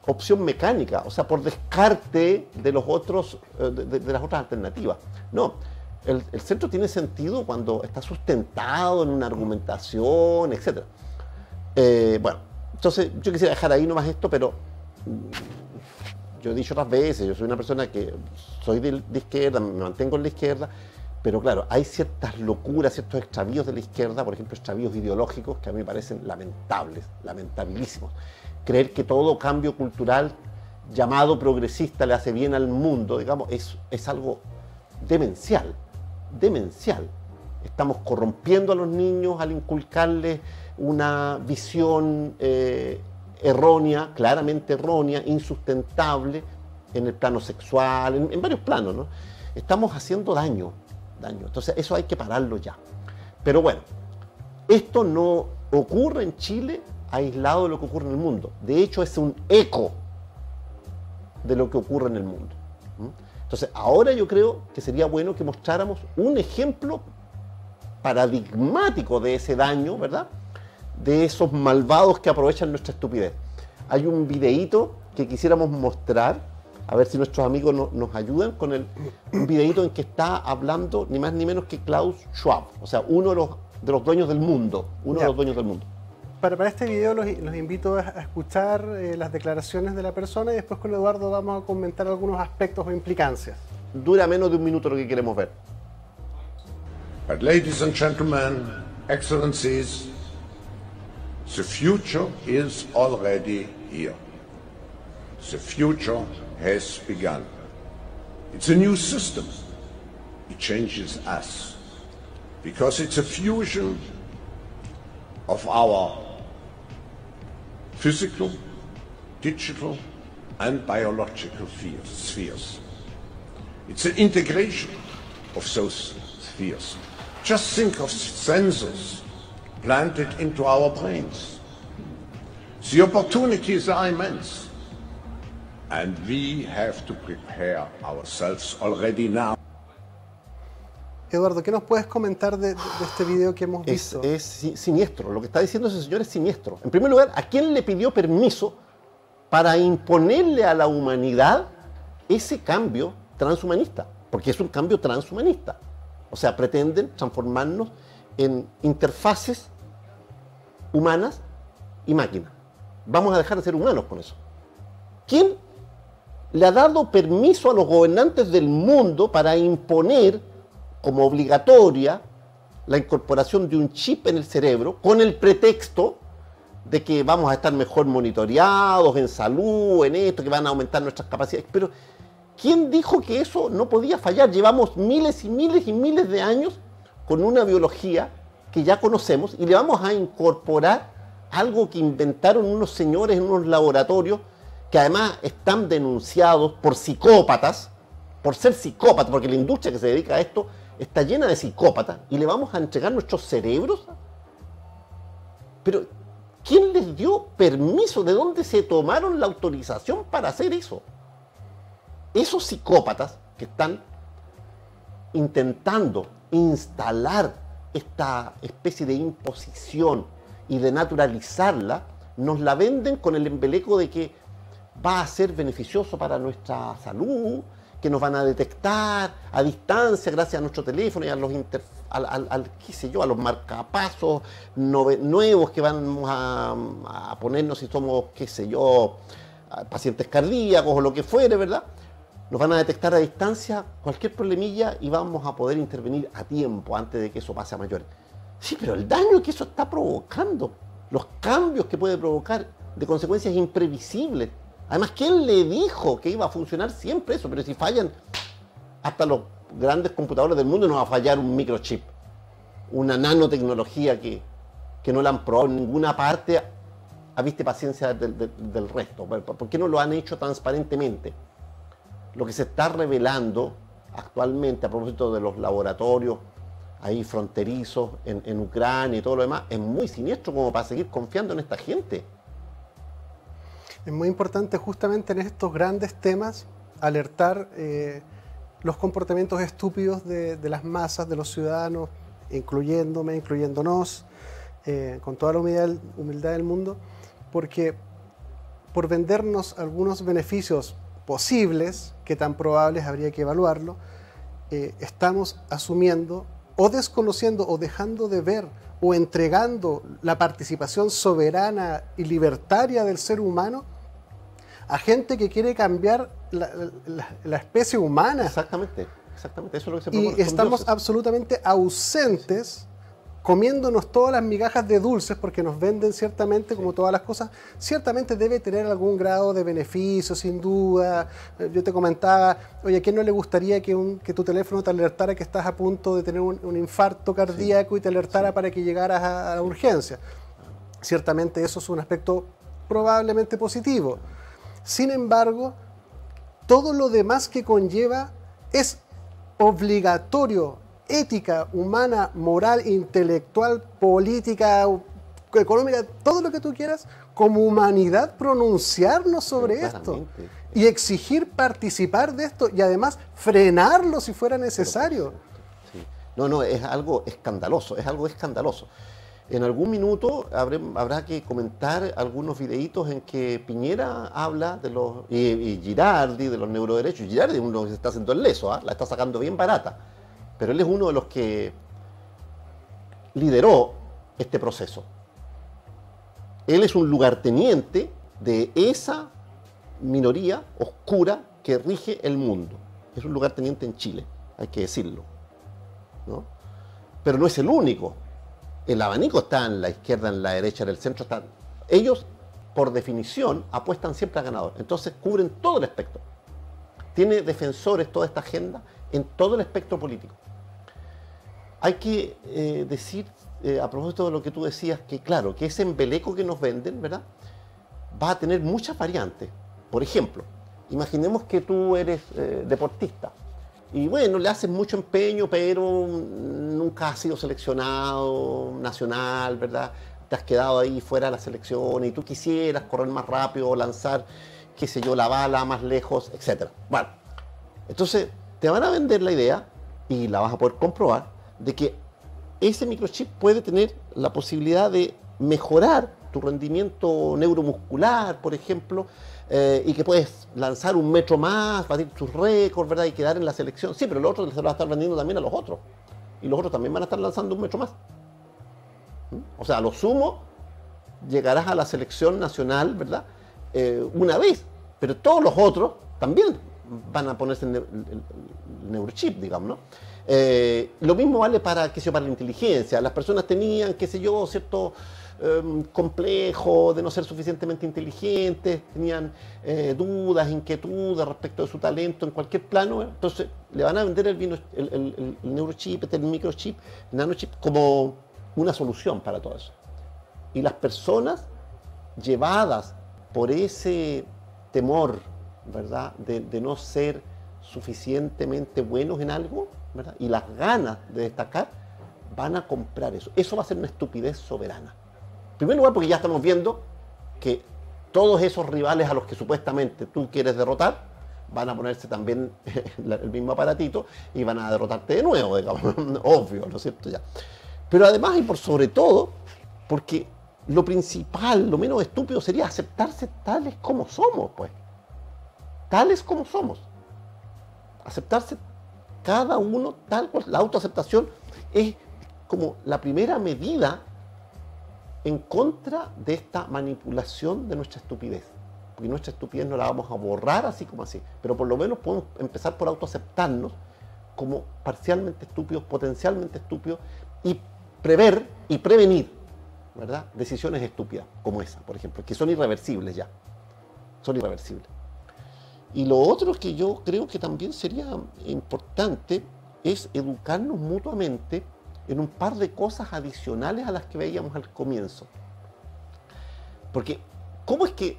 opción mecánica, o sea, por descarte de los otros, de las otras alternativas. No, el centro tiene sentido cuando está sustentado en una argumentación, etc. Bueno, entonces yo quisiera dejar ahí nomás esto, pero yo he dicho otras veces, yo soy una persona que soy de izquierda, me mantengo en la izquierda, pero claro, hay ciertas locuras, ciertos extravíos de la izquierda, por ejemplo, extravíos ideológicos que a mí me parecen lamentables, lamentabilísimos. Creer que todo cambio cultural llamado progresista le hace bien al mundo, digamos, es algo demencial, demencial. Estamos corrompiendo a los niños al inculcarles una visión errónea, claramente errónea, insustentable en el plano sexual, en varios planos, ¿no? Estamos haciendo daño. Entonces eso hay que pararlo ya. Pero bueno, esto no ocurre en Chile aislado de lo que ocurre en el mundo. De hecho, es un eco de lo que ocurre en el mundo. Entonces, ahora yo creo que sería bueno que mostráramos un ejemplo paradigmático de ese daño, ¿verdad?, de esos malvados que aprovechan nuestra estupidez. Hay un videíto que quisiéramos mostrar, a ver si nuestros amigos nos ayudan con un videíto en que está hablando ni más ni menos que Klaus Schwab, o sea, uno de los dueños del mundo, de los dueños del mundo. Para este video los invito a escuchar las declaraciones de la persona y después con Eduardo vamos a comentar algunos aspectos o implicancias. Dura menos de un minuto lo que queremos ver. But ladies and gentlemen, excellencies, the future is already here. The future has begun. It's a new system. It changes us. Because it's a fusion of our physical, digital, and biological spheres. It's an integration of those spheres. Just think of sensors planted into our brains. The opportunities are immense. And we have to prepare ourselves already now. Eduardo, ¿qué nos puedes comentar de este video que hemos visto? Es siniestro, lo que está diciendo ese señor es siniestro. En primer lugar, ¿a quién le pidió permiso para imponerle a la humanidad ese cambio transhumanista? Porque es un cambio transhumanista. O sea, pretenden transformarnos en interfaces humanas y máquinas. Vamos a dejar de ser humanos con eso. ¿Quién le ha dado permiso a los gobernantes del mundo para imponer como obligatoria la incorporación de un chip en el cerebro con el pretexto de que vamos a estar mejor monitoreados en salud, en esto, que van a aumentar nuestras capacidades? Pero ¿Quién dijo que eso no podía fallar? Llevamos miles y miles y miles de años con una biología que ya conocemos y le vamos a incorporar algo que inventaron unos señores en unos laboratorios que además están denunciados por psicópatas, por ser psicópatas, porque la industria que se dedica a esto está llena de psicópatas, y le vamos a entregar nuestros cerebros. Pero, ¿quién les dio permiso? ¿De dónde se tomaron la autorización para hacer eso? Esos psicópatas que están intentando instalar esta especie de imposición y de naturalizarla, nos la venden con el embeleco de que va a ser beneficioso para nuestra salud, que nos van a detectar a distancia gracias a nuestro teléfono y a los qué sé yo, a los marcapasos nuevos que van a ponernos si somos, qué sé yo, pacientes cardíacos o lo que fuere, ¿verdad? Nos van a detectar a distancia cualquier problemilla y vamos a poder intervenir a tiempo antes de que eso pase a mayores. Sí, pero el daño que eso está provocando, los cambios que puede provocar de consecuencias imprevisibles. Además, ¿quién le dijo que iba a funcionar siempre eso? Pero si fallan, hasta los grandes computadores del mundo no va a fallar un microchip, una nanotecnología que no la han probado en ninguna parte a vista y paciencia del resto. ¿Por qué no lo han hecho transparentemente? Lo que se está revelando actualmente a propósito de los laboratorios ahí fronterizos en Ucrania y todo lo demás es muy siniestro como para seguir confiando en esta gente. Es muy importante justamente en estos grandes temas alertar los comportamientos estúpidos de las masas, de los ciudadanos, incluyéndonos, con toda la humildad del mundo, porque por vendernos algunos beneficios posibles, que tan probables habría que evaluarlo, estamos asumiendo o desconociendo o dejando de ver o entregando la participación soberana y libertaria del ser humano a gente que quiere cambiar la especie humana. Exactamente, exactamente. Eso es lo que se propone. Y estamos absolutamente ausentes, comiéndonos todas las migajas de dulces, porque nos venden ciertamente, como todas las cosas, ciertamente debe tener algún grado de beneficio, sin duda. Yo te comentaba, oye, ¿a quién no le gustaría que tu teléfono te alertara que estás a punto de tener un infarto cardíaco y te alertara para que llegaras a la urgencia? Ciertamente eso es un aspecto probablemente positivo. Sin embargo, todo lo demás que conlleva es obligatorio, ética, humana, moral, intelectual, política, económica, todo lo que tú quieras, como humanidad pronunciarnos sobre esto y exigir participar de esto y además frenarlo si fuera necesario. Sí. No, es algo escandaloso, es algo escandaloso. En algún minuto habrá que comentar algunos videitos en que Piñera habla de los y Girardi de los neuroderechos. Girardi es uno que se está haciendo el leso, la está sacando bien barata. Pero él es uno de los que lideró este proceso. Él es un lugarteniente de esa minoría oscura que rige el mundo. Es un lugarteniente en Chile, hay que decirlo, ¿no? Pero no es el único. El abanico está en la izquierda, en la derecha, en el centro. Ellos, por definición, apuestan siempre a ganador. Entonces cubren todo el espectro. Tiene defensores toda esta agenda en todo el espectro político. Hay que decir, a propósito de lo que tú decías, que claro, que ese embeleco que nos venden, ¿verdad?, va a tener muchas variantes. Por ejemplo, imaginemos que tú eres deportista y bueno, le haces mucho empeño, pero nunca has sido seleccionado nacional, ¿verdad? Te has quedado ahí fuera de la selección y tú quisieras correr más rápido o lanzar, qué sé yo, la bala más lejos, etc. Bueno, entonces te van a vender la idea, y la vas a poder comprobar, de que ese microchip puede tener la posibilidad de mejorar tu rendimiento neuromuscular, por ejemplo, y que puedes lanzar 1 metro más, batir tus récords, ¿verdad?, y quedar en la selección. Sí, pero los otros se lo va a estar vendiendo también a los otros. Y los otros también van a estar lanzando 1 metro más. O sea, a lo sumo, llegarás a la selección nacional, ¿verdad?, una vez. Pero todos los otros también van a ponerse el neurochip, digamos, ¿no? Lo mismo vale para, qué sé yo, para la inteligencia. Las personas tenían, qué sé yo, cierto complejo de no ser suficientemente inteligentes, tenían dudas, inquietudes respecto de su talento en cualquier plano. Entonces le van a vender el neurochip, el microchip, el nanochip como una solución para todo eso. Y las personas llevadas por ese temor, ¿verdad?, de no ser suficientemente buenos en algo, ¿verdad?, y las ganas de destacar, van a comprar eso. Eso va a ser una estupidez soberana. En primer lugar, porque ya estamos viendo que todos esos rivales a los que supuestamente tú quieres derrotar, van a ponerse también el mismo aparatito y van a derrotarte de nuevo, digamos, obvio, ¿no es cierto? Ya. Pero además y por sobre todo, porque lo principal, lo menos estúpido sería aceptarse tales como somos, pues. Tales como somos. Aceptarse cada uno tal cual. La autoaceptación es como la primera medida en contra de esta manipulación de nuestra estupidez. Porque nuestra estupidez no la vamos a borrar así como así, pero por lo menos podemos empezar por autoaceptarnos como parcialmente estúpidos, potencialmente estúpidos, y prever y prevenir, ¿verdad?, decisiones estúpidas como esa, por ejemplo, que son irreversibles ya. Son irreversibles. Y lo otro que yo creo que también sería importante es educarnos mutuamente en un par de cosas adicionales a las que veíamos al comienzo. Porque, ¿cómo es que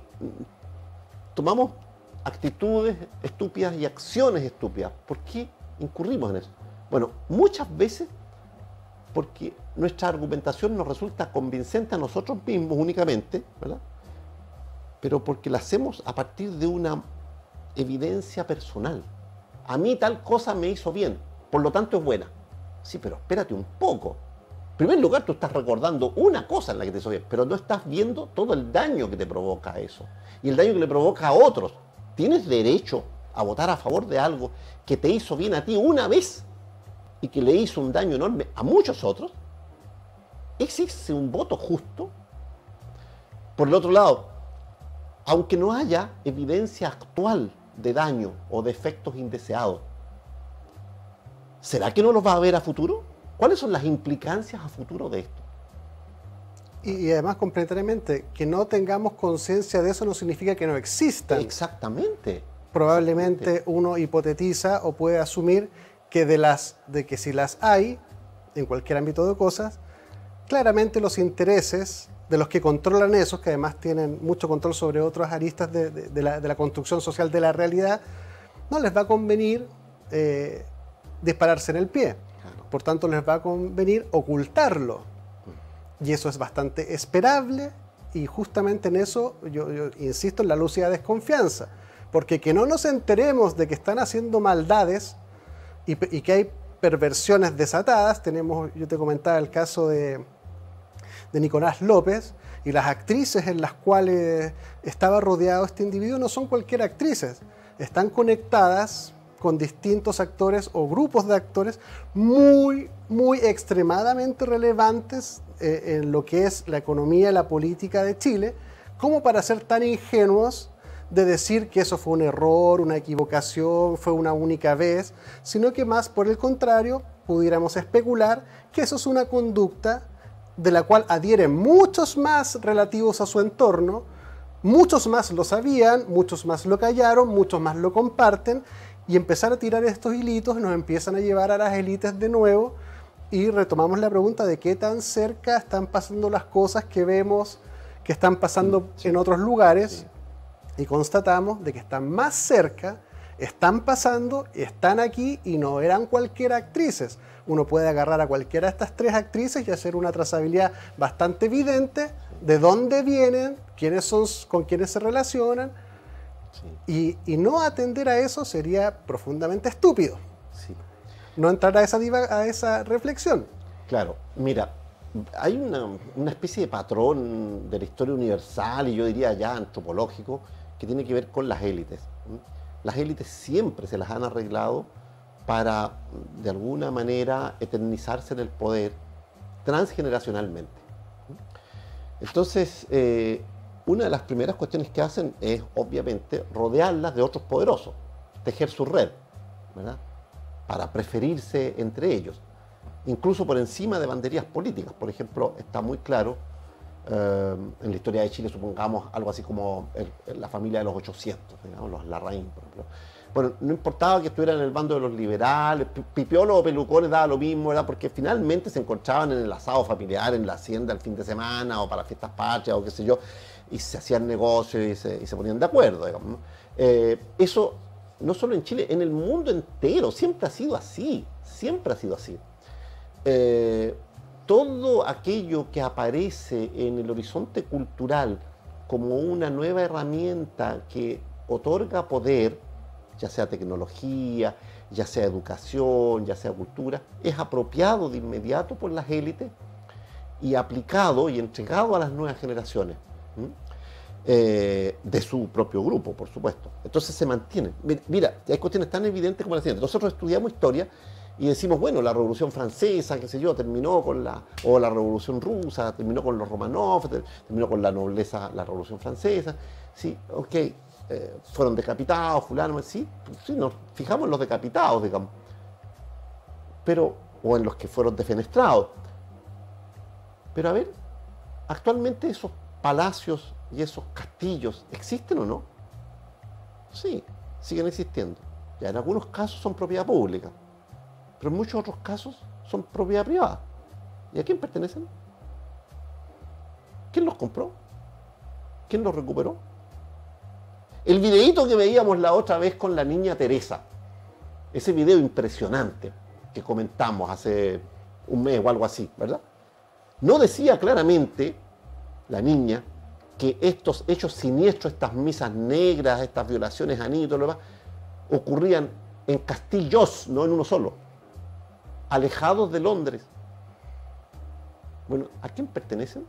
tomamos actitudes estúpidas y acciones estúpidas? ¿Por qué incurrimos en eso? Bueno, muchas veces porque nuestra argumentación nos resulta convincente a nosotros mismos únicamente, ¿verdad?, pero porque la hacemos a partir de una evidencia personal. A mí tal cosa me hizo bien, por lo tanto es buena. Sí, pero espérate un poco. En primer lugar, tú estás recordando una cosa en la que te hizo bien, pero no estás viendo todo el daño que te provoca eso. Y el daño que le provoca a otros. Tienes derecho a votar a favor de algo que te hizo bien a ti una vez y que le hizo un daño enorme a muchos otros. ¿Existe un voto justo? Por el otro lado, aunque no haya evidencia actual de daño o de efectos indeseados, ¿será que no los va a haber a futuro? ¿Cuáles son las implicancias a futuro de esto? Y además, complementariamente, que no tengamos conciencia de eso no significa que no existan. Exactamente. Probablemente uno hipotetiza o puede asumir que de que si las hay, en cualquier ámbito de cosas, claramente los intereses de los que controlan esos, que además tienen mucho control sobre otras aristas de la construcción social de la realidad, no les va a convenir dispararse en el pie. Claro. Por tanto, les va a convenir ocultarlo. Y eso es bastante esperable, y justamente en eso yo insisto en la lúcida desconfianza. Porque que no nos enteremos de que están haciendo maldades y que hay perversiones desatadas. Yo te comentaba el caso de Nicolás López, y las actrices en las cuales estaba rodeado este individuo no son cualquier actrices, están conectadas con distintos actores o grupos de actores muy, muy extremadamente relevantes en lo que es la economía y la política de Chile, como para ser tan ingenuos de decir que eso fue un error, una equivocación, fue una única vez, sino que más por el contrario pudiéramos especular que eso es una conducta de la cual adhieren muchos más relativos a su entorno, muchos más lo sabían, muchos más lo callaron, muchos más lo comparten, y empezar a tirar estos hilitos nos empiezan a llevar a las élites de nuevo, y retomamos la pregunta de qué tan cerca están pasando las cosas que vemos que están pasando en otros lugares, y constatamos de que están más cerca, están pasando, están aquí, y no eran cualquier actrices. Uno puede agarrar a cualquiera de estas tres actrices y hacer una trazabilidad bastante evidente de dónde vienen, quiénes son, con quiénes se relacionan, y no atender a eso sería profundamente estúpido. Sí. No entrar a esa reflexión. Claro, mira, hay una especie de patrón de la historia universal, y yo diría ya antropológico, que tiene que ver con las élites. Las élites siempre se las han arreglado para, de alguna manera, eternizarse en el poder transgeneracionalmente. Entonces, una de las primeras cuestiones que hacen es, obviamente, rodearlas de otros poderosos, tejer su red, ¿verdad? para preferirse entre ellos, incluso por encima de banderías políticas. Por ejemplo, está muy claro en la historia de Chile, supongamos algo así como la familia de los 800, digamos, los Larraín, por ejemplo. Bueno, no importaba que estuvieran en el bando de los liberales, Pipiolo o Pelucones daba lo mismo, ¿verdad? Porque finalmente se encontraban en el asado familiar, en la hacienda el fin de semana o para fiestas patrias o qué sé yo, y se hacían negocios y se ponían de acuerdo, digamos, ¿no? Eso no solo en Chile, en el mundo entero, siempre ha sido así, siempre ha sido así. Todo aquello que aparece en el horizonte cultural como una nueva herramienta que otorga poder, ya sea tecnología, ya sea educación, ya sea cultura, es apropiado de inmediato por las élites y aplicado y entregado a las nuevas generaciones, de su propio grupo, por supuesto. Entonces se mantienen. Mira, hay cuestiones tan evidentes como la siguiente. Nosotros estudiamos historia y decimos, bueno, la Revolución Francesa, qué sé yo, terminó con o la Revolución Rusa, terminó con los Romanov, terminó con la nobleza, la Revolución Francesa. Sí, ok, fueron decapitados, fulano, sí, nos fijamos en los decapitados, digamos. Pero, o en los que fueron defenestrados. Pero a ver, actualmente esos palacios y esos castillos, ¿existen o no? Sí, siguen existiendo. Ya en algunos casos son propiedad pública, pero en muchos otros casos son propiedad privada. ¿Y a quién pertenecen? ¿Quién los compró? ¿Quién los recuperó? El videíto que veíamos la otra vez con la niña Teresa, ese video impresionante que comentamos hace un mes o algo así, ¿verdad? No decía claramente la niña que estos hechos siniestros, estas misas negras, estas violaciones a niños y todo lo demás, ocurrían en castillos, no en uno solo, alejados de Londres. Bueno, ¿a quién pertenecen?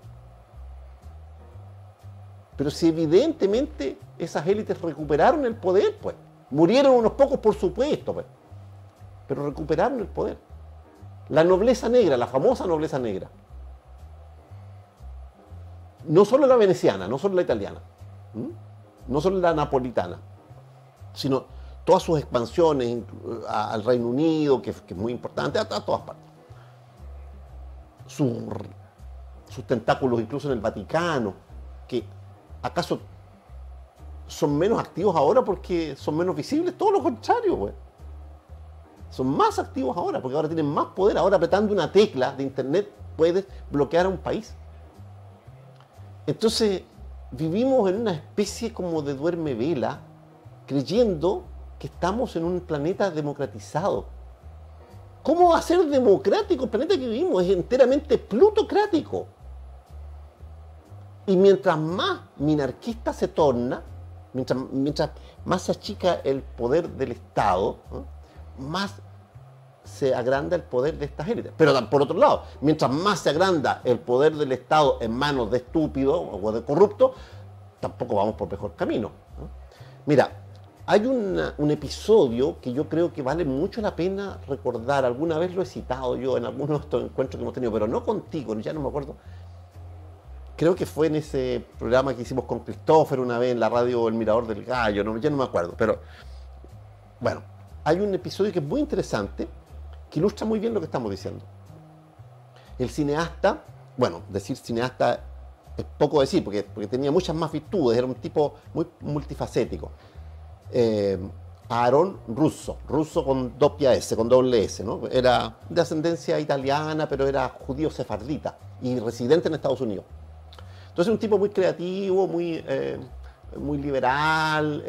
Pero si evidentemente esas élites recuperaron el poder, pues, murieron unos pocos por supuesto, pues, pero recuperaron el poder. La nobleza negra, la famosa nobleza negra, no solo la veneciana, no solo la italiana, no solo la napolitana, sino todas sus expansiones al Reino Unido, que es muy importante, a todas partes. Sus tentáculos incluso en el Vaticano, que acaso son menos activos ahora porque son menos visibles, todo lo contrario, güey. Son más activos ahora, porque ahora tienen más poder. Ahora apretando una tecla de internet puedes bloquear a un país. Entonces vivimos en una especie como de duerme vela, creyendo que estamos en un planeta democratizado. ¿Cómo va a ser democrático el planeta que vivimos? Es enteramente plutocrático. Y mientras más minarquista se torna, mientras más se achica el poder del Estado, más se agranda el poder de estas élites. Pero por otro lado, mientras más se agranda el poder del Estado en manos de estúpidos o de corruptos, tampoco vamos por mejor camino, ¿no? Mira, hay un episodio que yo creo que vale mucho la pena recordar. Alguna vez lo he citado yo en algunos de estos encuentros que hemos tenido, pero no contigo, ya no me acuerdo. Creo que fue en ese programa que hicimos con Christopher una vez en la radio El Mirador del Gallo, ya no me acuerdo, pero bueno, hay un episodio que es muy interesante, que ilustra muy bien lo que estamos diciendo. El cineasta, bueno, decir cineasta es poco decir, porque tenía muchas más virtudes, era un tipo muy multifacético. Aaron Russo con doble S, ¿no? Era de ascendencia italiana, pero era judío sefardita y residente en Estados Unidos. Entonces un tipo muy creativo, muy liberal,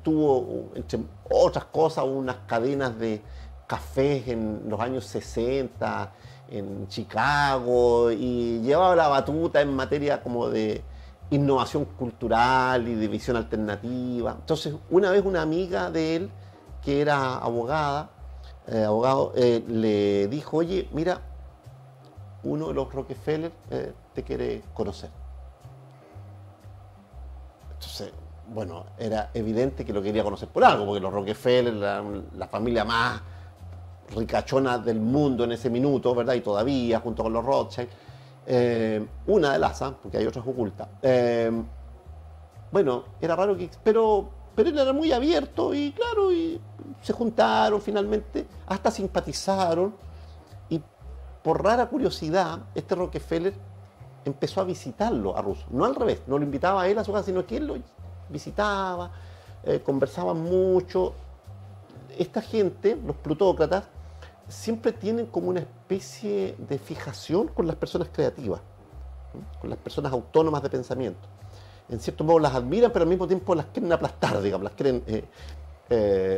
tuvo, entre otras cosas, unas cadenas de cafés en los años 60 en Chicago y llevaba la batuta en materia como de innovación cultural y de visión alternativa. Entonces, una vez una amiga de él, que era abogado, le dijo, oye, mira, uno de los Rockefeller te quiere conocer. Entonces, bueno, era evidente que lo quería conocer por algo, porque los Rockefeller, la familia más ricachona del mundo en ese minuto, ¿verdad? Y todavía, junto con los Rothschild, una de las, porque hay otras ocultas. Bueno, era raro pero pero él era muy abierto y claro, y se juntaron finalmente, hasta simpatizaron, y por rara curiosidad, este Rockefeller empezó a visitarlo a Rousseau, no al revés, no lo invitaba a él a su casa, sino que él lo visitaba, conversaban mucho. Esta gente, los plutócratas, siempre tienen como una especie de fijación con las personas creativas, ¿no? Con las personas autónomas de pensamiento. En cierto modo las admiran, pero al mismo tiempo las quieren aplastar, digamos, las quieren,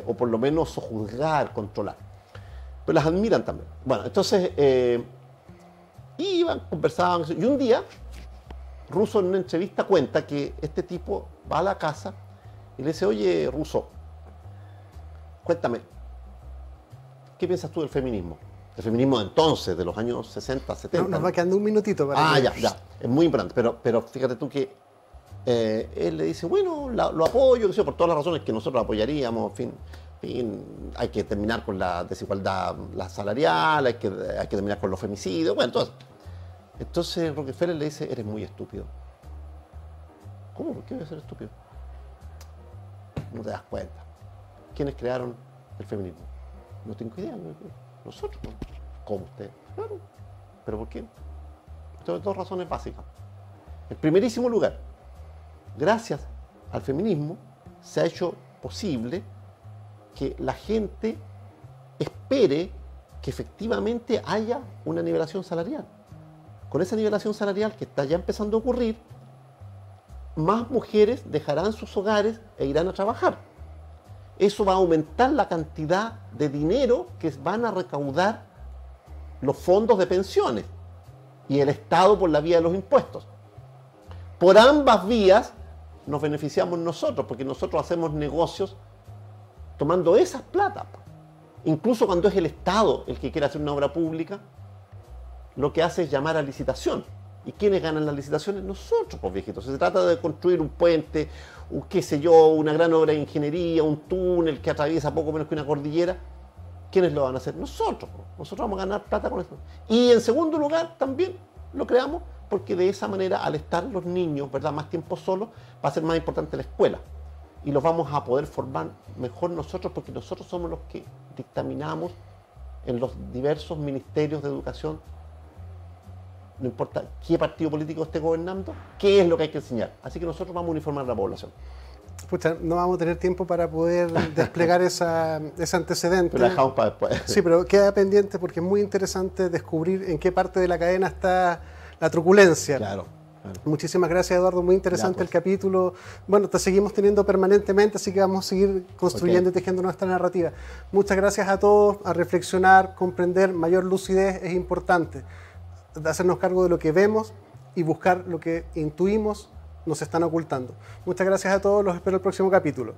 o por lo menos sojuzgar, controlar. Pero las admiran también. Bueno, entonces iban, conversaban, y un día Rousseau en una entrevista cuenta que este tipo va a la casa y le dice: oye, Rousseau, cuéntame, ¿qué piensas tú del feminismo? El feminismo de entonces, de los años 60, 70. Nos va quedando un minutito para que... ya. Es muy importante. Pero fíjate tú que él le dice, bueno, lo apoyo, por todas las razones que nosotros apoyaríamos, en fin, hay que terminar con la desigualdad salarial, hay que terminar con los femicidios, bueno, entonces Rockefeller le dice: eres muy estúpido. ¿Cómo? ¿Por qué voy a ser estúpido? No te das cuenta. ¿Quiénes crearon el feminismo? No tengo idea. Nosotros. ¿Cómo usted? Claro. ¿Pero por qué? Entonces, dos razones básicas. En primerísimo lugar, gracias al feminismo se ha hecho posible que la gente espere que efectivamente haya una nivelación salarial. Con esa nivelación salarial que está ya empezando a ocurrir, más mujeres dejarán sus hogares e irán a trabajar. Eso va a aumentar la cantidad de dinero que van a recaudar los fondos de pensiones y el Estado por la vía de los impuestos. Por ambas vías nos beneficiamos nosotros, porque nosotros hacemos negocios tomando esas plata. Incluso cuando es el Estado el que quiere hacer una obra pública, lo que hace es llamar a licitación. ¿Y quiénes ganan las licitaciones? Nosotros, pues viejitos. Si se trata de construir un puente, qué sé yo, una gran obra de ingeniería, un túnel que atraviesa poco menos que una cordillera, ¿quiénes lo van a hacer? Nosotros. Nosotros vamos a ganar plata con eso. Y en segundo lugar, también lo creamos porque de esa manera, al estar los niños, ¿verdad?, más tiempo solos, va a ser más importante la escuela. Y los vamos a poder formar mejor nosotros, porque nosotros somos los que dictaminamos en los diversos ministerios de educación. No importa qué partido político esté gobernando, qué es lo que hay que enseñar. Así que nosotros vamos a uniformar a la población. Pucha, no vamos a tener tiempo para poder desplegar ese antecedente. Pero lo dejamos para después. Sí, pero queda pendiente porque es muy interesante descubrir en qué parte de la cadena está la truculencia. Claro. Muchísimas gracias, Eduardo. Muy interesante el capítulo. Bueno, te seguimos teniendo permanentemente, así que vamos a seguir construyendo y tejiendo nuestra narrativa. Muchas gracias a todos. A reflexionar, comprender, mayor lucidez es importante. Hacernos cargo de lo que vemos y buscar lo que intuimos nos están ocultando. Muchas gracias a todos, los espero el próximo capítulo.